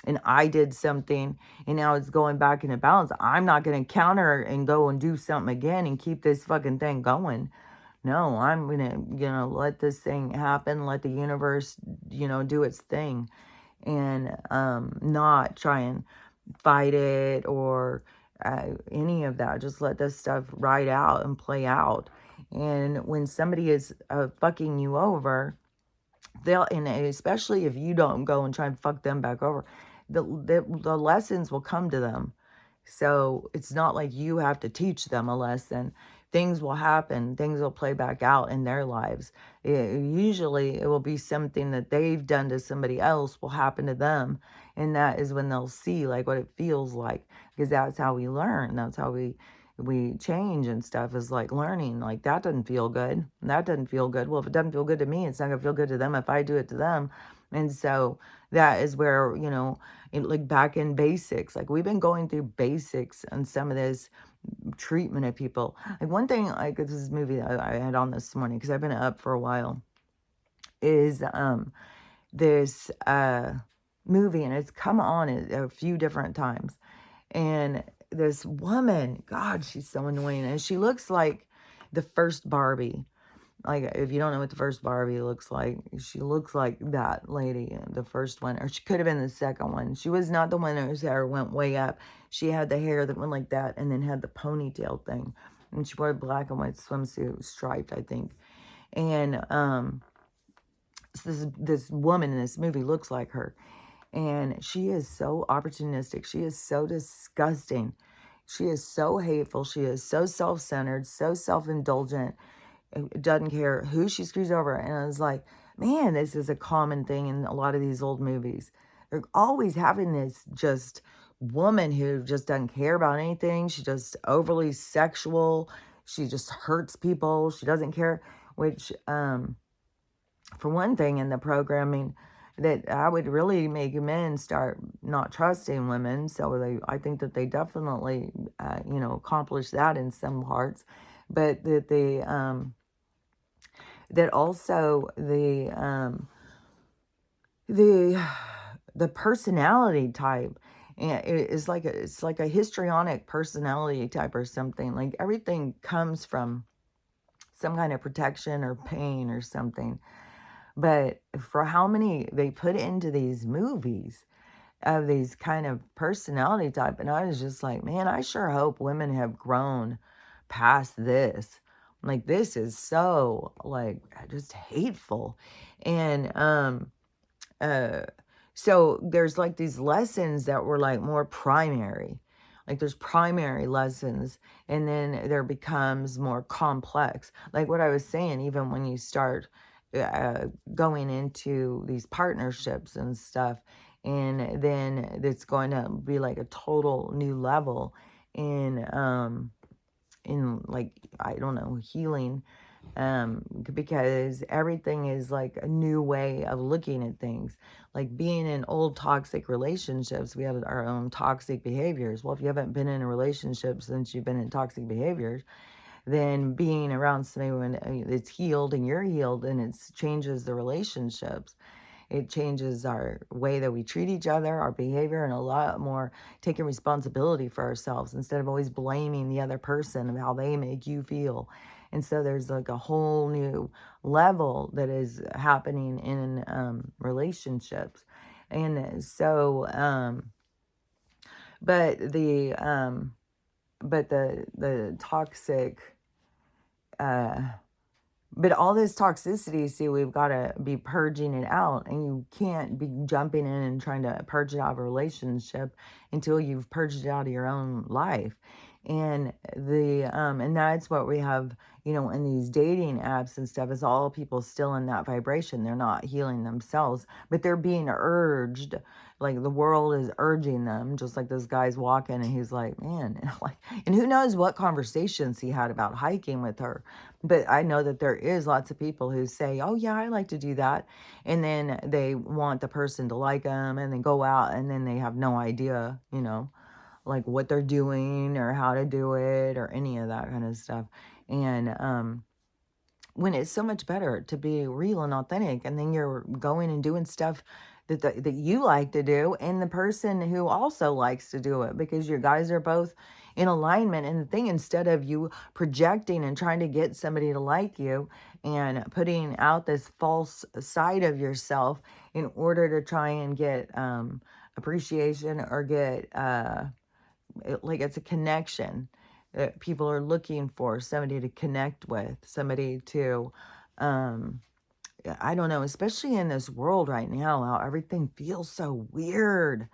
S1: and I did something and now it's going back into balance, I'm not going to counter and go and do something again and keep this fucking thing going. No, I'm gonna, let this thing happen, let the universe, do its thing, and not try and fight it or any of that. Just let this stuff ride out and play out. And when somebody is fucking you over, and especially if you don't go and try and fuck them back over, the lessons will come to them. So it's not like you have to teach them a lesson. Things will happen. Things will play back out in their lives. Usually it will be something that they've done to somebody else will happen to them. And that is when they'll see like what it feels like. Because that's how we learn. That's how we change and stuff, is like learning. Like, that doesn't feel good. That doesn't feel good. Well, if it doesn't feel good to me, it's not gonna feel good to them if I do it to them. And so that is where, like back in basics, like we've been going through basics and some of this treatment of people. Like one thing, like this movie that I had on this morning, because I've been up for a while, is this movie, and it's come on a few different times. And this woman, God, she's so annoying. And she looks like the first Barbie. Like, if you don't know what the first Barbie looks like, she looks like that lady, the first one. Or she could have been the second one. She was not the one whose hair went way up. She had the hair that went like that and then had the ponytail thing. And she wore a black and white swimsuit, striped, I think. And so this woman in this movie looks like her. And she is so opportunistic. She is so disgusting. She is so hateful. She is so self-centered, so self-indulgent. It doesn't care who she screws over. And I was like, man, this is a common thing in a lot of these old movies. They're always having this just woman who just doesn't care about anything. She's just overly sexual. She just hurts people. She doesn't care, which, for one thing, in the programming, that I would really make men start not trusting women. So I think that they definitely, accomplish that in some parts, but that that also the personality type, and it's like a histrionic personality type or something. Like everything comes from some kind of protection or pain or something. But for how many they put into these movies of these kind of personality type, and I was just like, man, I sure hope women have grown past this. Like, this is so, like, just hateful. And so there's like these lessons that were like more primary. Like, there's primary lessons, and then there becomes more complex. Like what I was saying, even when you start going into these partnerships and stuff, and then it's going to be like a total new level in like, I don't know, healing, because everything is like a new way of looking at things. Like being in old toxic relationships, we have our own toxic behaviors. Well, if you haven't been in a relationship since you've been in toxic behaviors, then being around somebody when it's healed and you're healed, and it changes the relationships. It changes our way that we treat each other, our behavior, and a lot more taking responsibility for ourselves instead of always blaming the other person of how they make you feel. And so there's like a whole new level that is happening in relationships. And so, but the toxic, but all this toxicity, see, we've got to be purging it out, and you can't be jumping in and trying to purge it out of a relationship until you've purged it out of your own life. And and that's what we have, in these dating apps and stuff, is all people still in that vibration. They're not healing themselves, but they're being urged. Like the world is urging them, just like this guy's walking and he's like, man, and who knows what conversations he had about hiking with her. But I know that there is lots of people who say, oh yeah, I like to do that. And then they want the person to like them, and then go out, and then they have no idea, like what they're doing or how to do it or any of that kind of stuff. And when it's so much better to be real and authentic, and then you're going and doing stuff that you like to do, and the person who also likes to do it, because you guys are both in alignment. And the thing, instead of you projecting and trying to get somebody to like you and putting out this false side of yourself in order to try and get appreciation or get like it's a connection that people are looking for, somebody to connect with, somebody to um I don't know, especially in this world right now, how everything feels so weird.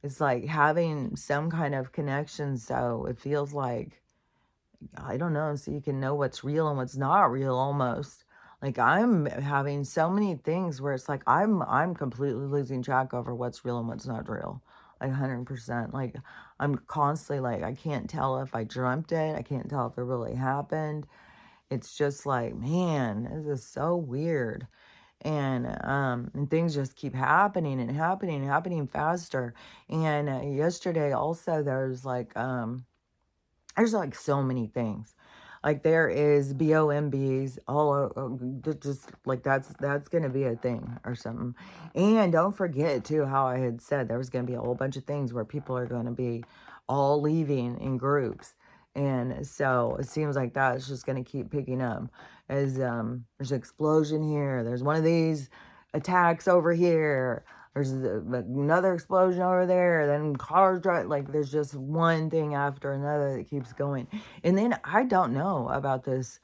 S1: It's like having some kind of connection, so it feels like, I don't know, so you can know what's real and what's not real almost. Like I'm having so many things where it's like I'm completely losing track over what's real and what's not real. Like 100%. Like I'm constantly like I can't tell if I dreamt it. I can't tell if it really happened. It's just like, man, this is so weird. And things just keep happening and happening and happening faster. And yesterday also there's like so many things. Like there is BOMBs just like that's gonna be a thing or something. And don't forget too how I had said there was gonna be a whole bunch of things where people are gonna be all leaving in groups. And so it seems like that's just gonna keep picking up as there's an explosion here, there's one of these attacks over here, there's another explosion over there, then cars drive, like there's just one thing after another that keeps going. And then I don't know about this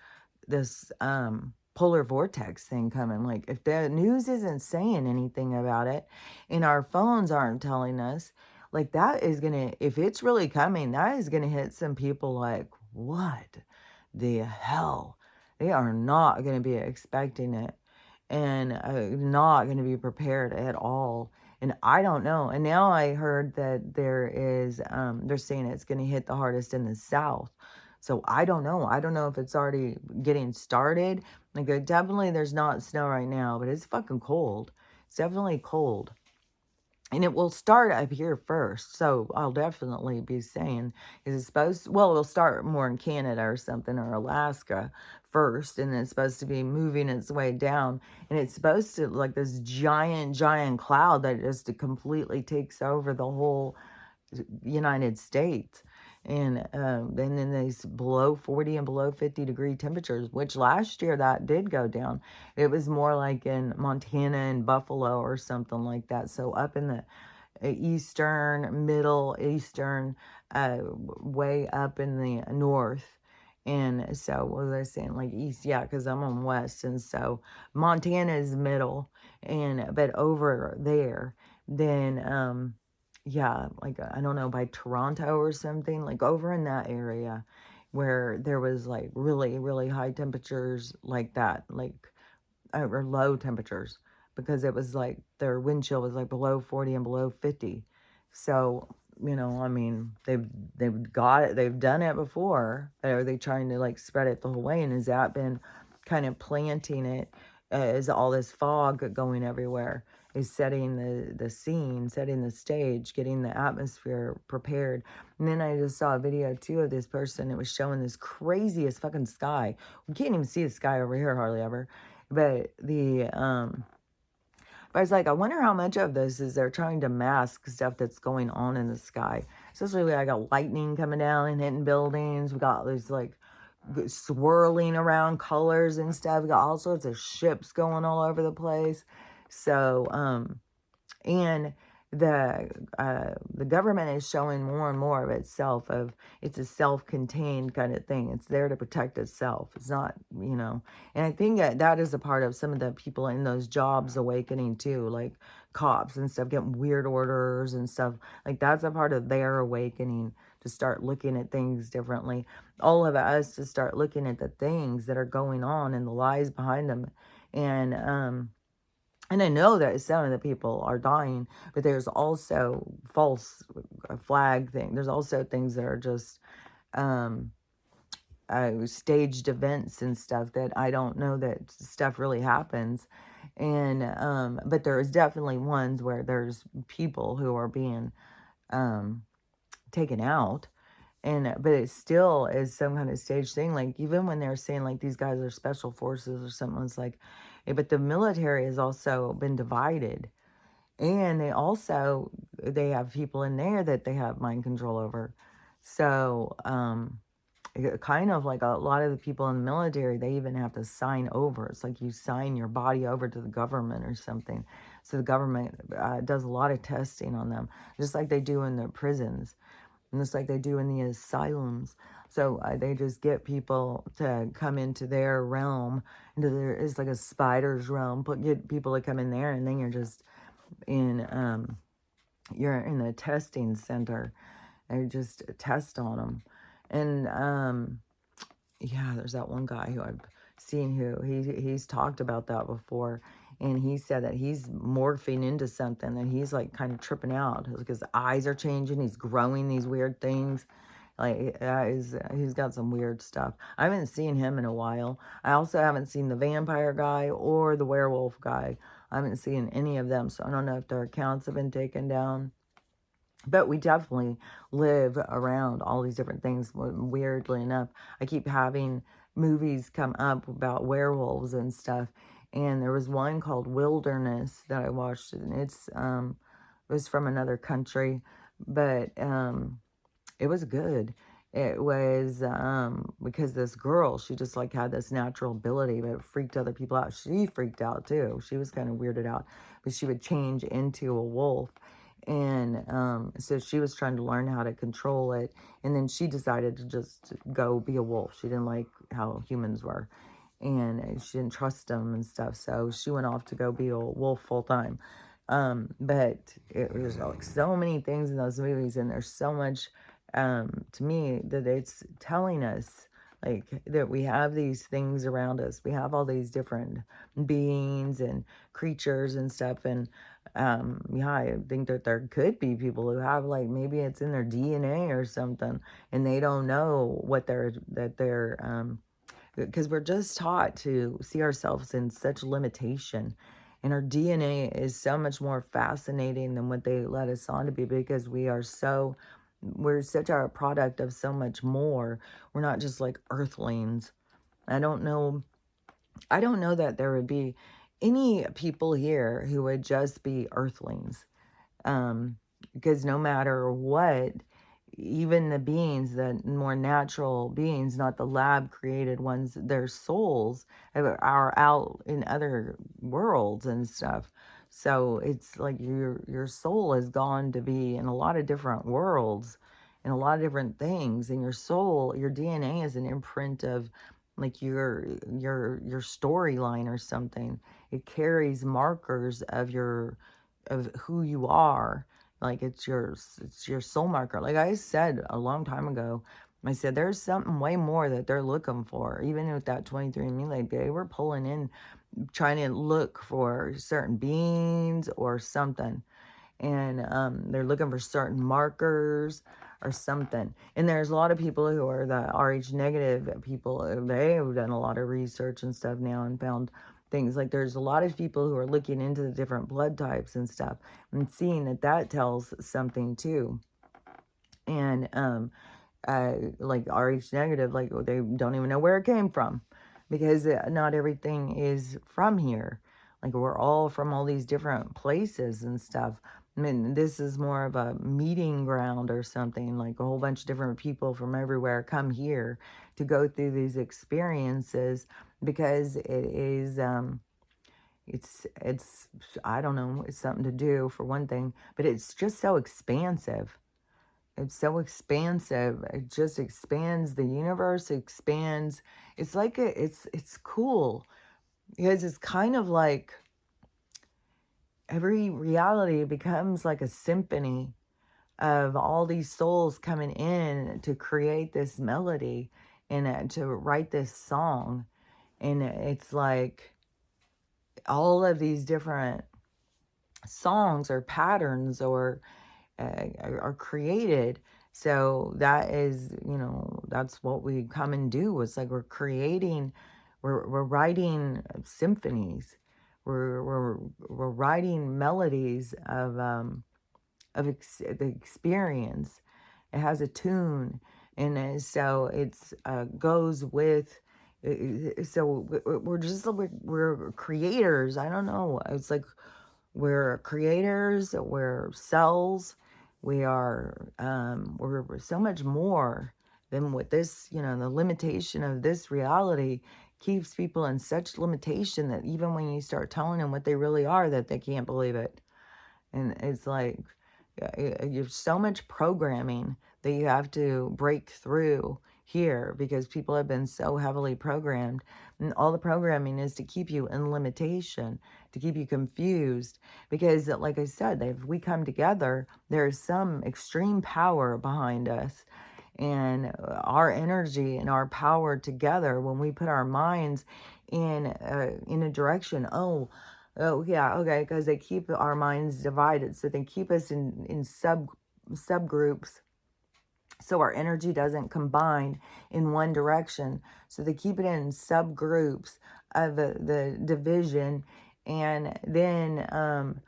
S1: polar vortex thing coming. Like if the news isn't saying anything about it and our phones aren't telling us, like that is gonna, if it's really coming, that is gonna hit some people like, what the hell? They are not gonna be expecting it and not going to be prepared at all. And I don't know. And now I heard that they're saying it's going to hit the hardest in the South. So I don't know. I don't know if it's already getting started. Like, definitely there's not snow right now, but it's fucking cold. It's definitely cold. And it will start up here first. So I'll definitely be saying, is it supposed to, well, it'll start more in Canada or something, or Alaska first. And then it's supposed to be moving its way down. And it's supposed to, like this giant, giant cloud that just completely takes over the whole United States. And then these below 40 and below 50-degree temperatures, which last year that did go down. It was more like in Montana and Buffalo or something like that. So up in the middle eastern, way up in the north. And so what was I saying? Like east, yeah, because I'm on west. And so Montana is middle, but over there, then yeah, like I don't know, by Toronto or something, like over in that area where there was like really, really high temperatures like that, like or low temperatures, because it was like their wind chill was like below 40 and below 50. So, I mean, they've got it, they've done it before. Are they trying to like spread it the whole way? And has that been kind of planting it as all this fog going everywhere? Is setting the scene, setting the stage, getting the atmosphere prepared. And then I just saw a video too of this person. It was showing this craziest fucking sky. We can't even see the sky over here hardly ever. But but I was like, I wonder how much of this is they're trying to mask stuff that's going on in the sky. Especially I got lightning coming down and hitting buildings. We got these like swirling around colors and stuff. We got all sorts of ships going all over the place. So, and the government is showing more and more of itself, of it's a self-contained kind of thing. It's there to protect itself. It's not, and I think that is a part of some of the people in those jobs awakening too, like cops and stuff getting weird orders and stuff. Like that's a part of their awakening, to start looking at things differently. All of us to start looking at the things that are going on and the lies behind them. And I know that some of the people are dying, but there's also false flag thing. There's also things that are just staged events and stuff that I don't know that stuff really happens. And but there is definitely ones where there's people who are being taken out. But it still is some kind of stage thing. Like even when they're saying like these guys are special forces or something, it's like, but the military has also been divided. And they have people in there that they have mind control over. So, kind of like a lot of the people in the military, they even have to sign over. It's like you sign your body over to the government or something. So the government does a lot of testing on them, just like they do in the prisons, and just like they do in the asylums. So they just get people to come into their realm, it's like a spider's realm. Get people to come in there, and then in you're in the testing center. They just test on them, and yeah, there's that one guy who I've seen who he's talked about that before, and he said that he's morphing into something, and he's like kind of tripping out because his eyes are changing. He's growing these weird things. Like he's got some weird stuff. I haven't seen him in a while. I also haven't seen the vampire guy or the werewolf guy. I haven't seen any of them, so I don't know if their accounts have been taken down. But we definitely live around all these different things. Weirdly enough, I keep having movies come up about werewolves and stuff. And there was one called Wilderness that I watched, and it was from another country, but it was good. It was because this girl, she just like had this natural ability, but it freaked other people out. She freaked out too. She was kind of weirded out, but she would change into a wolf. And so she was trying to learn how to control it. And then she decided to just go be a wolf. She didn't like how humans were. And she didn't trust them and stuff. So she went off to go be a wolf full time. But there's like so many things in those movies. And there's so much to me that it's telling us like that we have these things around us. We have all these different beings and creatures and stuff. And yeah, I think that there could be people who have like maybe it's in their DNA or something, and they don't know because we're just taught to see ourselves in such limitation. And our DNA is so much more fascinating than what they let us on to be, because we're such a product of so much more. We're not just like earthlings. I don't know that there would be any people here who would just be earthlings. Because no matter what, even the beings, the more natural beings, not the lab created ones, their souls are out in other worlds and stuff. So it's like your soul has gone to be in a lot of different worlds and a lot of different things. And your soul, your DNA is an imprint of like your storyline or something. It carries markers of who you are. Like it's your soul marker. Like I said a long time ago, I said there's something way more that they're looking for. Even with that 23andMe, like they were pulling in, trying to look for certain beings or something, and they're looking for certain markers or something. And there's a lot of people who are the Rh negative people. They have done a lot of research and stuff now and found things. Like there's a lot of people who are looking into the different blood types and stuff and seeing that tells something too. And like Rh negative, like they don't even know where it came from, because not everything is from here. Like we're all from all these different places and stuff. I mean, this is more of a meeting ground or something. Like a whole bunch of different people from everywhere come here to go through these experiences, because it is it's I don't know, it's something to do for one thing, but it's just so expansive. It's so expansive. It just expands the universe, expands. It's like it's cool, because it's kind of like every reality becomes like a symphony of all these souls coming in to create this melody and to write this song. And it's like all of these different songs or patterns or are created. So that is, that's what we come and do. It's like we're creating, we're writing symphonies. We're writing melodies of the experience. It has a tune, and so it's goes with. So we're just we're creators. I don't know. It's like we're creators, we're cells, we're so much more than what this, the limitation of this reality keeps people in such limitation that even when you start telling them what they really are, that they can't believe it. And it's like, you have so much programming that you have to break through here because people have been so heavily programmed. And all the programming is to keep you in limitation, to keep you confused. Because, like I said, if we come together, there's some extreme power behind us. And our energy and our power together, when we put our minds in a direction, oh yeah, okay, because they keep our minds divided. So they keep us in subgroups so our energy doesn't combine in one direction. So they keep it in subgroups of the division, and then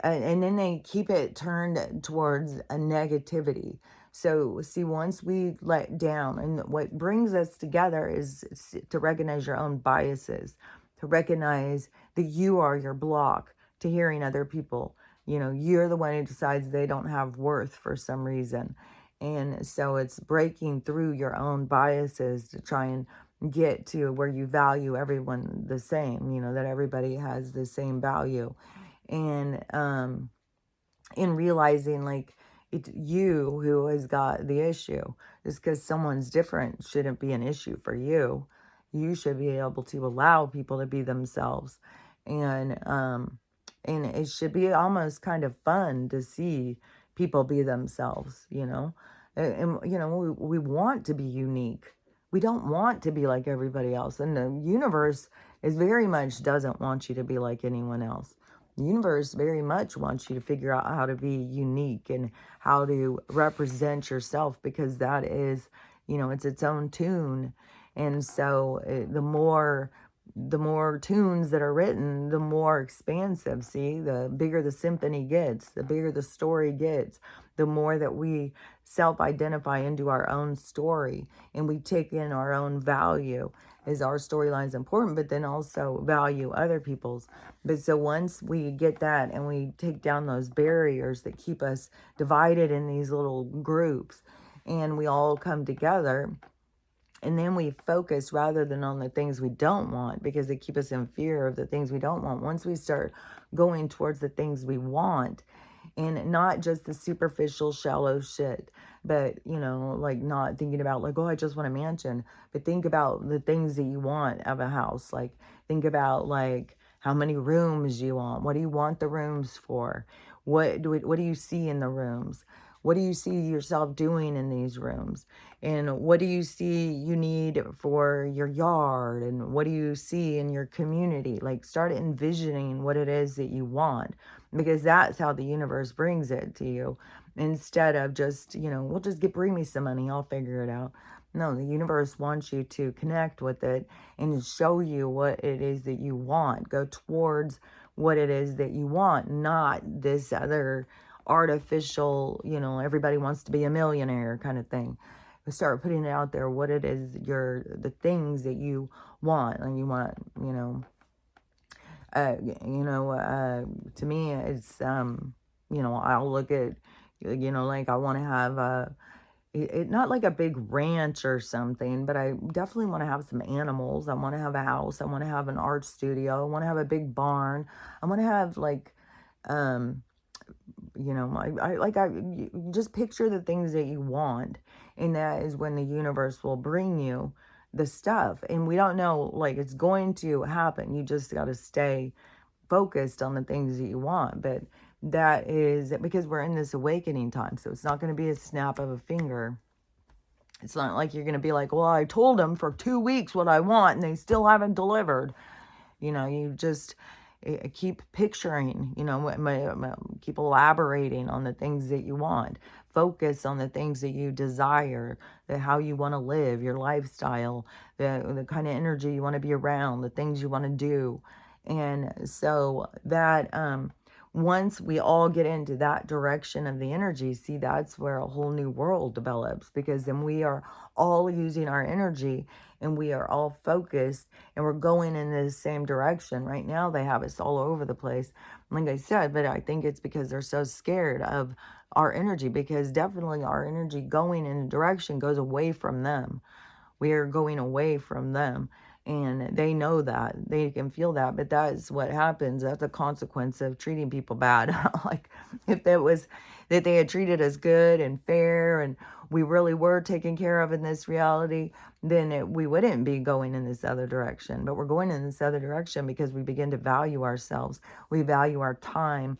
S1: they keep it turned towards a negativity. So see, once we let down, and what brings us together is to recognize your own biases, to recognize that you are your block to hearing other people. You're the one who decides they don't have worth for some reason. And so it's breaking through your own biases to try and get to where you value everyone the same, that everybody has the same value. And in realizing, like, it's you who has got the issue. Just because someone's different shouldn't be an issue for you. You should be able to allow people to be themselves. And it should be almost kind of fun to see people be themselves, we want to be unique. We don't want to be like everybody else. And the universe is very much doesn't want you to be like anyone else. The universe very much wants you to figure out how to be unique and how to represent yourself, because that is, it's its own tune. And so the more tunes that are written, the more expansive. See, the bigger the symphony gets, the bigger the story gets, the more that we self-identify into our own story and we take in our own value. Is our storyline is important, but then also value other people's. But so once we get that and we take down those barriers that keep us divided in these little groups, and we all come together, and then we focus rather than on the things we don't want, because they keep us in fear of the things we don't want. Once we start going towards the things we want, and not just the superficial, shallow shit, but, like not thinking about like, oh, I just want a mansion, but think about the things that you want of a house. Like, think about like how many rooms you want. What do you want the rooms for? What do you see in the rooms? What do you see yourself doing in these rooms? And what do you see you need for your yard? And what do you see in your community? Like, start envisioning what it is that you want, because that's how the universe brings it to you. Instead of just, well, just bring me some money, I'll figure it out. No, the universe wants you to connect with it and show you what it is that you want. Go towards what it is that you want, not this other artificial, everybody wants to be a millionaire kind of thing. Start putting it out there, what it is, the things that you want. And you want, to me, it's, I'll look at, like I want to have not like a big ranch or something, but I definitely want to have some animals. I want to have a house. I want to have an art studio. I want to have a big barn. I want to have like, you just picture the things that you want, and that is when the universe will bring you the stuff. And we don't know, like, it's going to happen. You just got to stay focused on the things that you want. But that is because we're in this awakening time, so it's not going to be a snap of a finger. It's not like you're going to be like, well, I told them for 2 weeks what I want and they still haven't delivered. You just keep picturing, keep elaborating on the things that you want. Focus on the things that you desire, how you want to live, your lifestyle, the kind of energy you want to be around, the things you want to do. And so that once we all get into that direction of the energy, see, that's where a whole new world develops, because then we are all using our energy and we are all focused and we're going in the same direction. Right now, they have us all over the place, like I said, but I think it's because they're so scared of our energy, because definitely our energy going in a direction goes away from them. We are going away from them. And they know that. They can feel that. But that's what happens. That's a consequence of treating people bad. Like, if that was that they had treated us good and fair and we really were taken care of in this reality, then we wouldn't be going in this other direction. But we're going in this other direction because we begin to value ourselves. We value our time.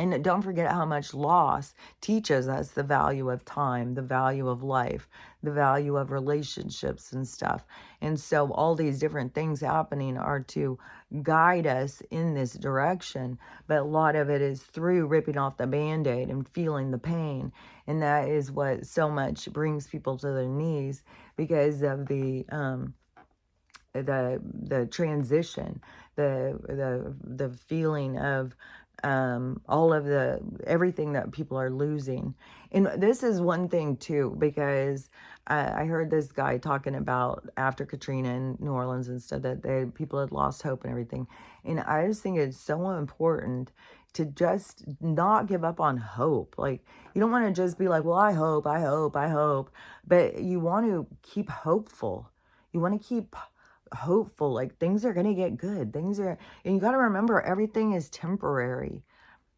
S1: And don't forget how much loss teaches us the value of time, the value of life, the value of relationships and stuff. And so all these different things happening are to guide us in this direction. But a lot of it is through ripping off the Band-Aid and feeling the pain. And that is what so much brings people to their knees, because of the transition, the feeling of all of everything that people are losing. And this is one thing too, because I heard this guy talking about after Katrina in New Orleans and stuff, that people had lost hope and everything. And I just think it's so important to just not give up on hope. Like, you don't want to just be like, well, I hope, but you want to keep hopeful. You want to keep hopeful, like things are going to get good. And you got to remember, everything is temporary.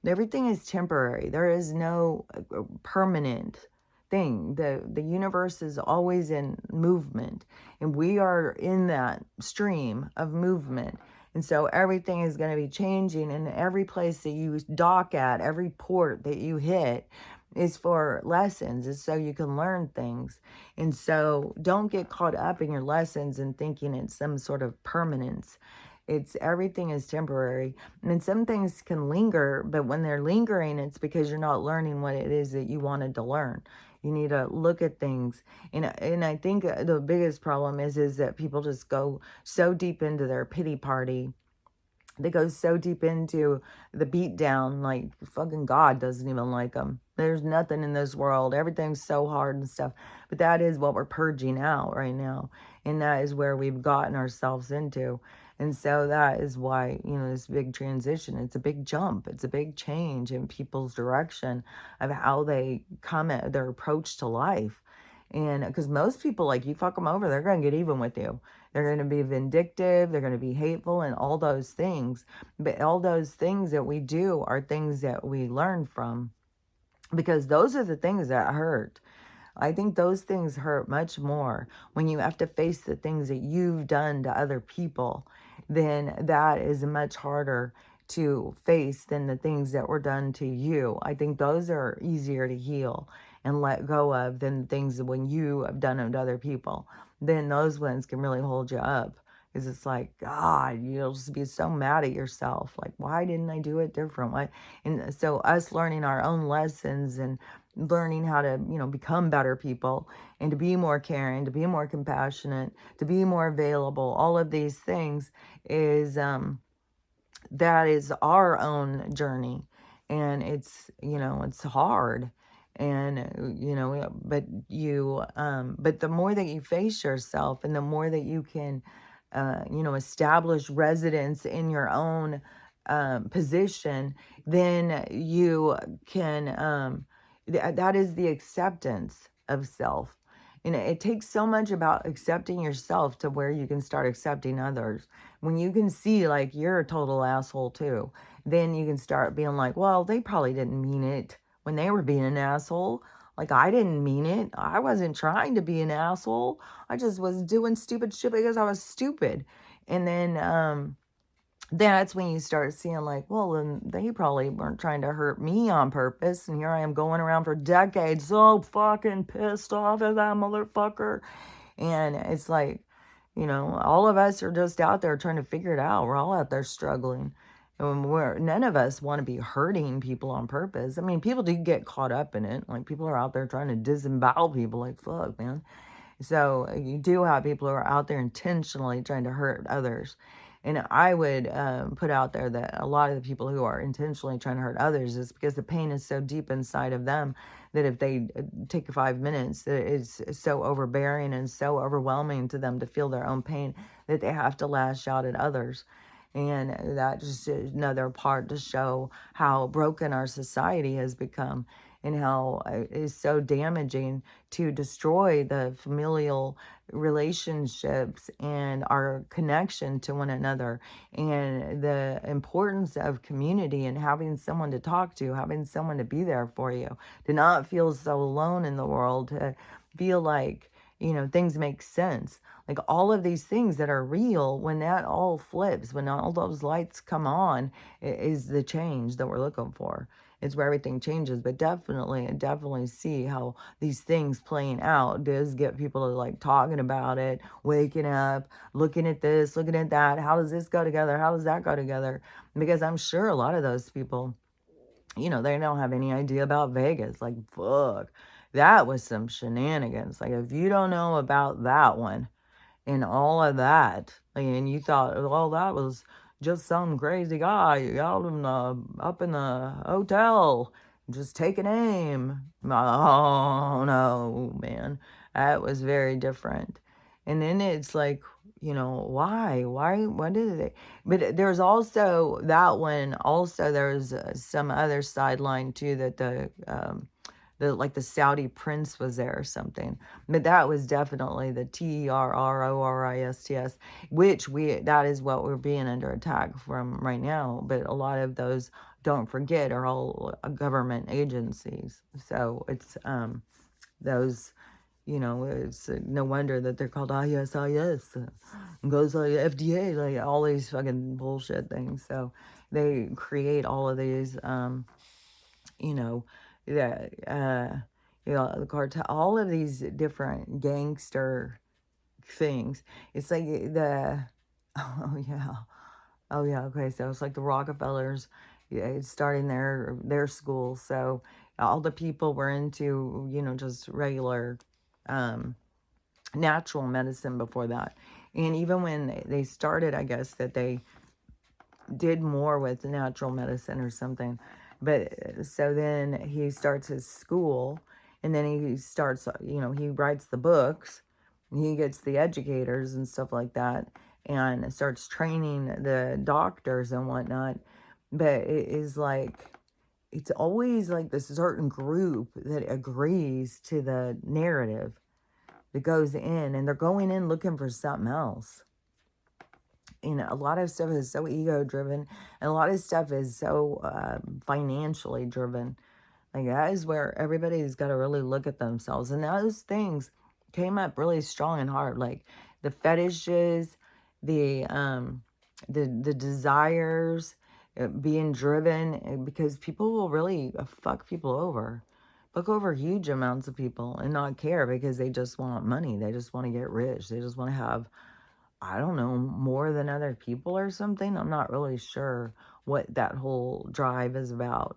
S1: Everything is temporary. There is no permanent thing. The universe is always in movement, and we are in that stream of movement. And so everything is going to be changing, and every place that you dock at, every port that you hit, is for lessons. It's so you can learn things. And so don't get caught up in your lessons and thinking it's some sort of permanence. Everything is temporary. And some things can linger, but when they're lingering, it's because you're not learning what it is that you wanted to learn. You need to look at things. And I think the biggest problem is that people just go so deep into their pity party. They go so deep into the beat down, like fucking God doesn't even like them. There's nothing in this world. Everything's so hard and stuff. But that is what we're purging out right now. And that is where we've gotten ourselves into. And so that is why, this big transition, it's a big jump. It's a big change in people's direction of how they come at their approach to life. And because most people, like, you fuck them over, they're going to get even with you. They're going to be vindictive. They're going to be hateful and all those things. But all those things that we do are things that we learn from, because those are the things that hurt. I think those things hurt much more when you have to face the things that you've done to other people. Then that is much harder to face than the things that were done to you. I think those are easier to heal and let go of than things when you have done them to other people. Then those ones can really hold you up, because it's like, God, you'll just be so mad at yourself. Like, why didn't I do it different? Why? And so us learning our own lessons and learning how to, become better people and to be more caring, to be more compassionate, to be more available, all of these things is, that is our own journey. And it's hard. And, but the more that you face yourself and the more that you can, establish residence in your own position, then you can, that is the acceptance of self. And it takes so much about accepting yourself to where you can start accepting others. When you can see, like, you're a total asshole too, then you can start being like, well, they probably didn't mean it when they were being an asshole. Like, I didn't mean it. I wasn't trying to be an asshole. I just was doing stupid shit because I was stupid. And then that's when you start seeing, like, well, then they probably weren't trying to hurt me on purpose. And here I am going around for decades so fucking pissed off at that motherfucker. And it's like, all of us are just out there trying to figure it out. We're all out there struggling. And none of us want to be hurting people on purpose. I mean, people do get caught up in it. Like, people are out there trying to disembowel people. Like, fuck, man. So you do have people who are out there intentionally trying to hurt others. And I would put out there that a lot of the people who are intentionally trying to hurt others is because the pain is so deep inside of them that if they take 5 minutes, that it's so overbearing and so overwhelming to them to feel their own pain that they have to lash out at others. And that just is another part to show how broken our society has become and how it is so damaging to destroy the familial relationships and our connection to one another, and the importance of community and having someone to talk to, having someone to be there for you, to not feel so alone in the world, to feel like, things make sense. Like all of these things that are real, when that all flips, when all those lights come on, is the change that we're looking for. It's where everything changes. But definitely see how these things playing out does get people to like talking about it, waking up, looking at this, looking at that. How does this go together? How does that go together? Because I'm sure a lot of those people, they don't have any idea about Vegas. Like, fuck, that was some shenanigans. Like, if you don't know about that one and all of that, and you thought, well, that was just some crazy guy out in up in the hotel, just taking aim. Oh, no, man. That was very different. And then it's like, why? What did they? But there's also that one. Also, there's some other sideline too that the Saudi prince was there or something. But that was definitely the TERRORISTS, which that is what we're being under attack from right now. But a lot of those, don't forget, are all government agencies. So it's those. It's no wonder that they're called ISIS, goes like FDA, like all these fucking bullshit things. So they create all of these, you know, that, the cartel, all of these different gangster things. It's like oh yeah, okay. So it's like the Rockefellers, yeah, starting their school. So all the people were into, just regular natural medicine before that. And even when they started, I guess that they did more with natural medicine or something. But so then he starts his school, and then he starts, he writes the books, he gets the educators and stuff like that, and starts training the doctors and whatnot. But it is like, it's always like this certain group that agrees to the narrative that goes in, and they're going in looking for something else. A lot of stuff is so ego driven, and a lot of stuff is so financially driven. Like, that is where everybody's got to really look at themselves. And those things came up really strong and hard, like the fetishes, the desires, being driven, because people will really fuck over huge amounts of people and not care, because they just want money. They just want to get rich. They just want to have, I don't know, more than other people or something. I'm not really sure what that whole drive is about.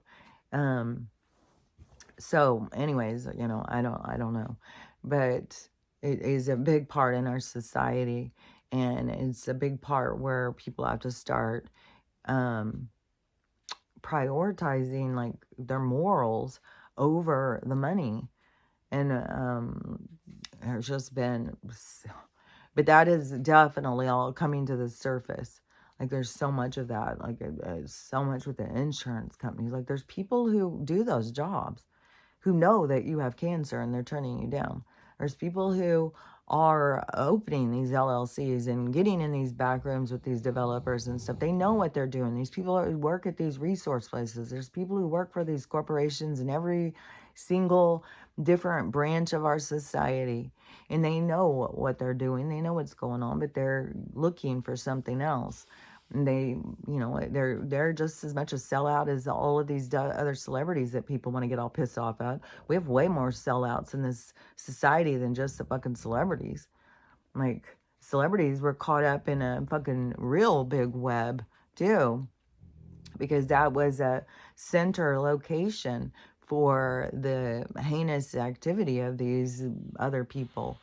S1: So anyways, I don't know, but it is a big part in our society, and it's a big part where people have to start prioritizing like their morals over the money. And there's just been, but that is definitely all coming to the surface. Like, there's so much of that, like so much with the insurance companies. Like, there's people who do those jobs who know that you have cancer and they're turning you down. There's people who are opening these LLCs and getting in these back rooms with these developers and stuff. They know what they're doing. These people work at these resource places. There's people who work for these corporations in every single different branch of our society. And they know what they're doing. They know what's going on, but they're looking for something else. And they, they're just as much a sellout as all of these other celebrities that people want to get all pissed off at. We have way more sellouts in this society than just the fucking celebrities. Like, celebrities were caught up in a fucking real big web too, because that was a center location for the heinous activity of these other people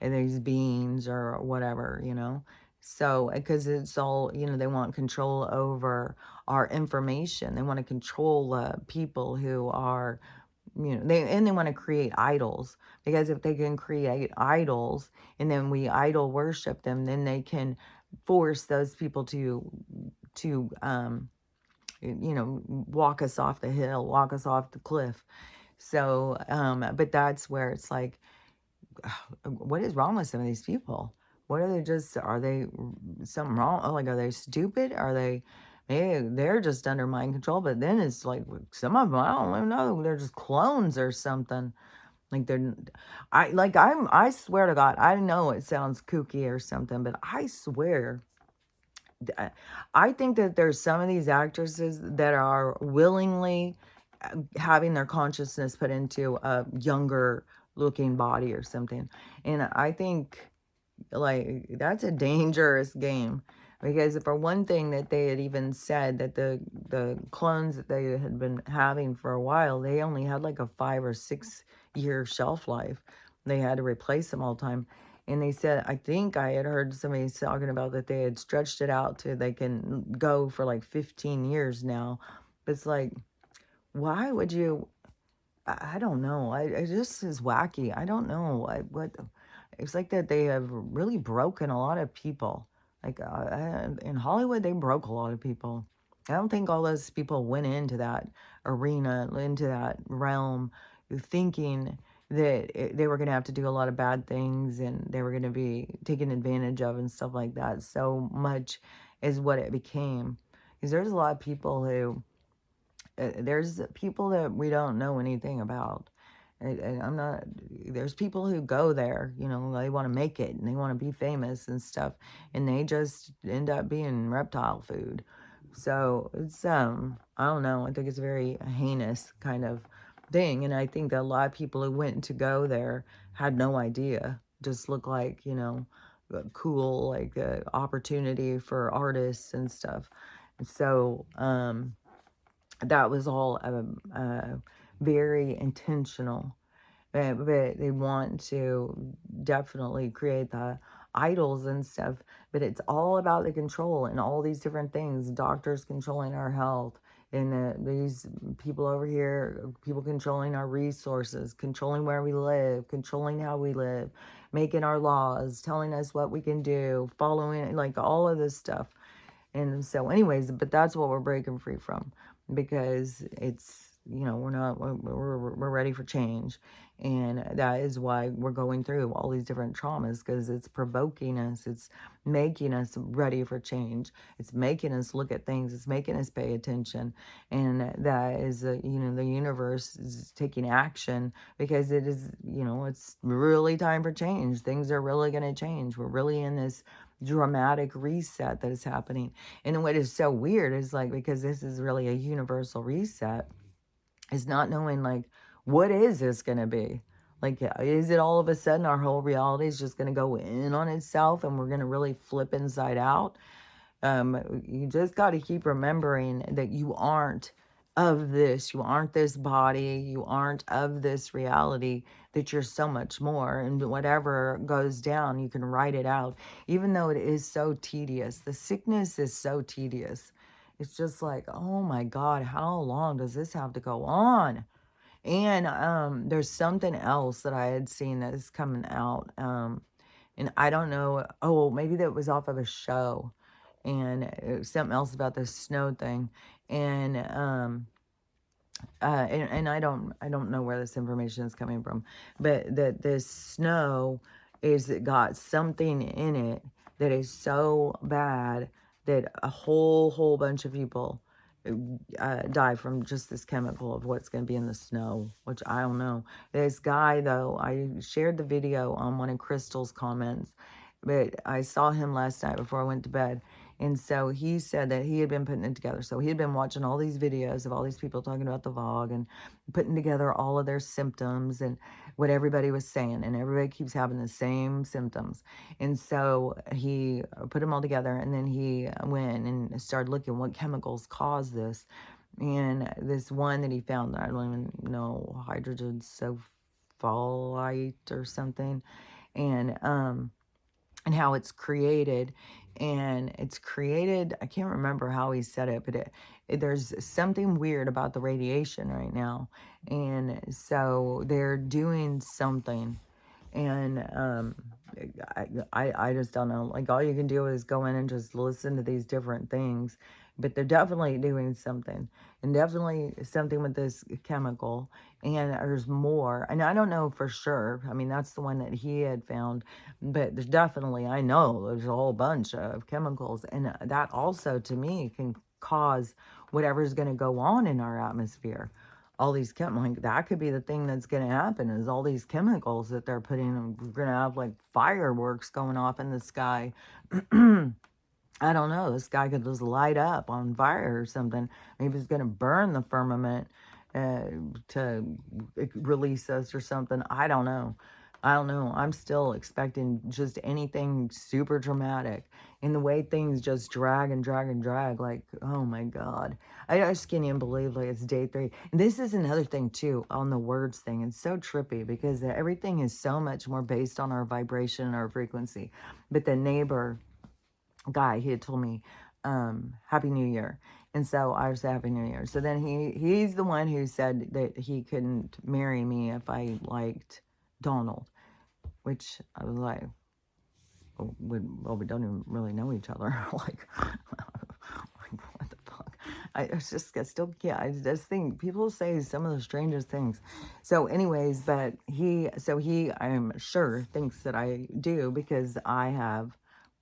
S1: and these beings or whatever. So, because it's all, they want control over our information. They want to control people who are, they want to create idols, because if they can create idols and then we idol worship them, then they can force those people to walk us off the hill, walk us off the cliff. So, but that's where it's like, what is wrong with some of these people? What are they are they something wrong? Like, are they stupid? Are they, maybe they're just under mind control, but then it's like some of them, I don't even know, they're just clones or something. Like I swear to God, I know it sounds kooky or something, but I swear, I think that there's some of these actresses that are willingly having their consciousness put into a younger looking body or something. And I think, like, that's a dangerous game, because for one thing, that they had even said that the clones that they had been having for a while, they only had like a 5 or 6 year shelf life. They had to replace them all the time. And they said, I think I had heard somebody talking about that they had stretched it out to they can go for like 15 years now. But it's like, why would you? I don't know. I just is wacky. I don't know. What it's like that they have really broken a lot of people. Like in Hollywood, they broke a lot of people. I don't think all those people went into that arena, into that realm, thinking that they were going to have to do a lot of bad things and they were going to be taken advantage of and stuff like that. So much is what it became. Because there's a lot of people who there's people that we don't know anything about. And I'm not, there's people who go there, they want to make it and they want to be famous and stuff, and they just end up being reptile food. So it's, I don't know, I think it's a very heinous kind of thing. And I think that a lot of people who went to go there had no idea, just look like, cool, like opportunity for artists and stuff. And so, that was all very intentional. But they want to definitely create the idols and stuff. But it's all about the control and all these different things. Doctors controlling our health, and these people over here, people controlling our resources, controlling where we live, controlling how we live, making our laws, telling us what we can do, following, like, all of this stuff. And so anyways, but that's what we're breaking free from, because it's, we're ready for change. And that is why we're going through all these different traumas, because it's provoking us. It's making us ready for change. It's making us look at things. It's making us pay attention. And that is, the universe is taking action, because it is, it's really time for change. Things are really going to change. We're really in this dramatic reset that is happening. And what is so weird is, like, because this is really a universal reset, is not knowing, like, what is this going to be? Like, is it all of a sudden our whole reality is just going to go in on itself and we're going to really flip inside out? You just got to keep remembering that you aren't of this. You aren't this body. You aren't of this reality, that you're so much more. And whatever goes down, you can write it out. Even though it is so tedious. The sickness is so tedious. It's just like, oh my God, how long does this have to go on? And there's something else that I had seen that is coming out. And I don't know. Oh, maybe that was off of a show, and it was something else about this snow thing. And I don't know where this information is coming from, but that this snow is got something in it that is so bad that a whole bunch of people die from just this chemical of what's going to be in the snow, which I don't know. This guy, though, I shared the video on one of Crystal's comments, but I saw him last night before I went to bed. And so he said that he had been putting it together. So he had been watching all these videos of all these people talking about the VOG and putting together all of their symptoms and what everybody was saying. And everybody keeps having the same symptoms. And so he put them all together, and then he went and started looking what chemicals cause this. And this one that he found, I don't even know, hydrogen sulfite or something. And and how it's created. And it's created, I can't remember how he said it, but there's something weird about the radiation right now. And so they're doing something. And I just don't know. Like, all you can do is go in and just listen to these different things. But they're definitely doing something. And definitely something with this chemical. And there's more. And I don't know for sure. I mean, that's the one that he had found. But there's definitely, I know, there's a whole bunch of chemicals. And that also, to me, can cause whatever's going to go on in our atmosphere. All these like, that could be the thing that's going to happen, is all these chemicals that they're putting, we're going to have like fireworks going off in the sky. I don't know, the sky could just light up on fire or something. Maybe it's going to burn the firmament to release us or something. I don't know. I'm still expecting just anything super dramatic. And the way things just drag and drag and drag, like, oh my God. I just can't even believe, like, it's day 3. And this is another thing too, on the words thing. It's so trippy because everything is so much more based on our vibration and our frequency. But the neighbor guy, he had told me, Happy New Year. And so I said, Happy New Year. So then he's the one who said that he couldn't marry me if I liked Donald, which I was like, well, we don't even really know each other. Like, what the fuck? I still can't. I just think people say some of the strangest things. So anyways, but he, I'm sure, thinks that I do because I have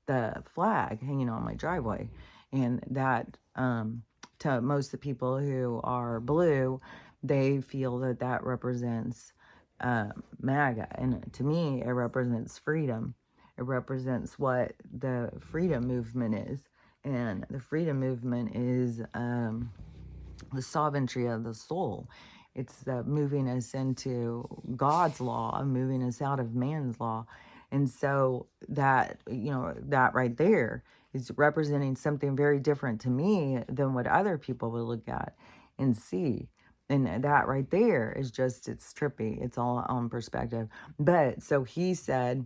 S1: the flag hanging on my driveway. And that, to most of the people who are blue, they feel that that represents MAGA. And to me, it represents freedom. It represents what the freedom movement is. And the freedom movement is the sovereignty of the soul. It's the moving us into God's law, moving us out of man's law. And so that, that right there is representing something very different to me than what other people would look at and see. And that right there is just, it's trippy. It's all on perspective. But so he said,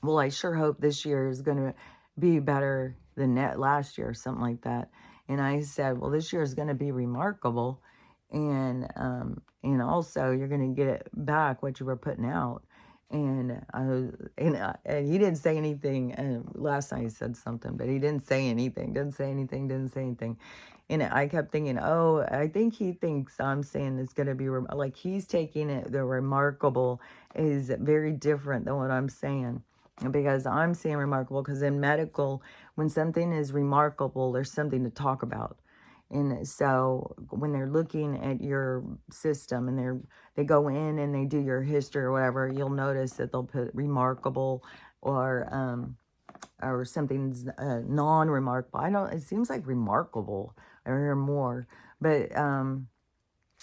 S1: well, I sure hope this year is going to be better than last year, or something like that. And I said, well, this year is going to be remarkable. And also you're going to get back what you were putting out. And he didn't say anything. And last night he said something, but he didn't say anything. Didn't say anything. And I kept thinking, oh, I think he thinks I'm saying it's going to be like, he's taking it. The remarkable is very different than what I'm saying, because I'm saying remarkable because in medical, when something is remarkable, there's something to talk about. And so when they're looking at your system and they go in and they do your history or whatever, you'll notice that they'll put remarkable or something's non-remarkable. I know it seems like remarkable. I hear more, but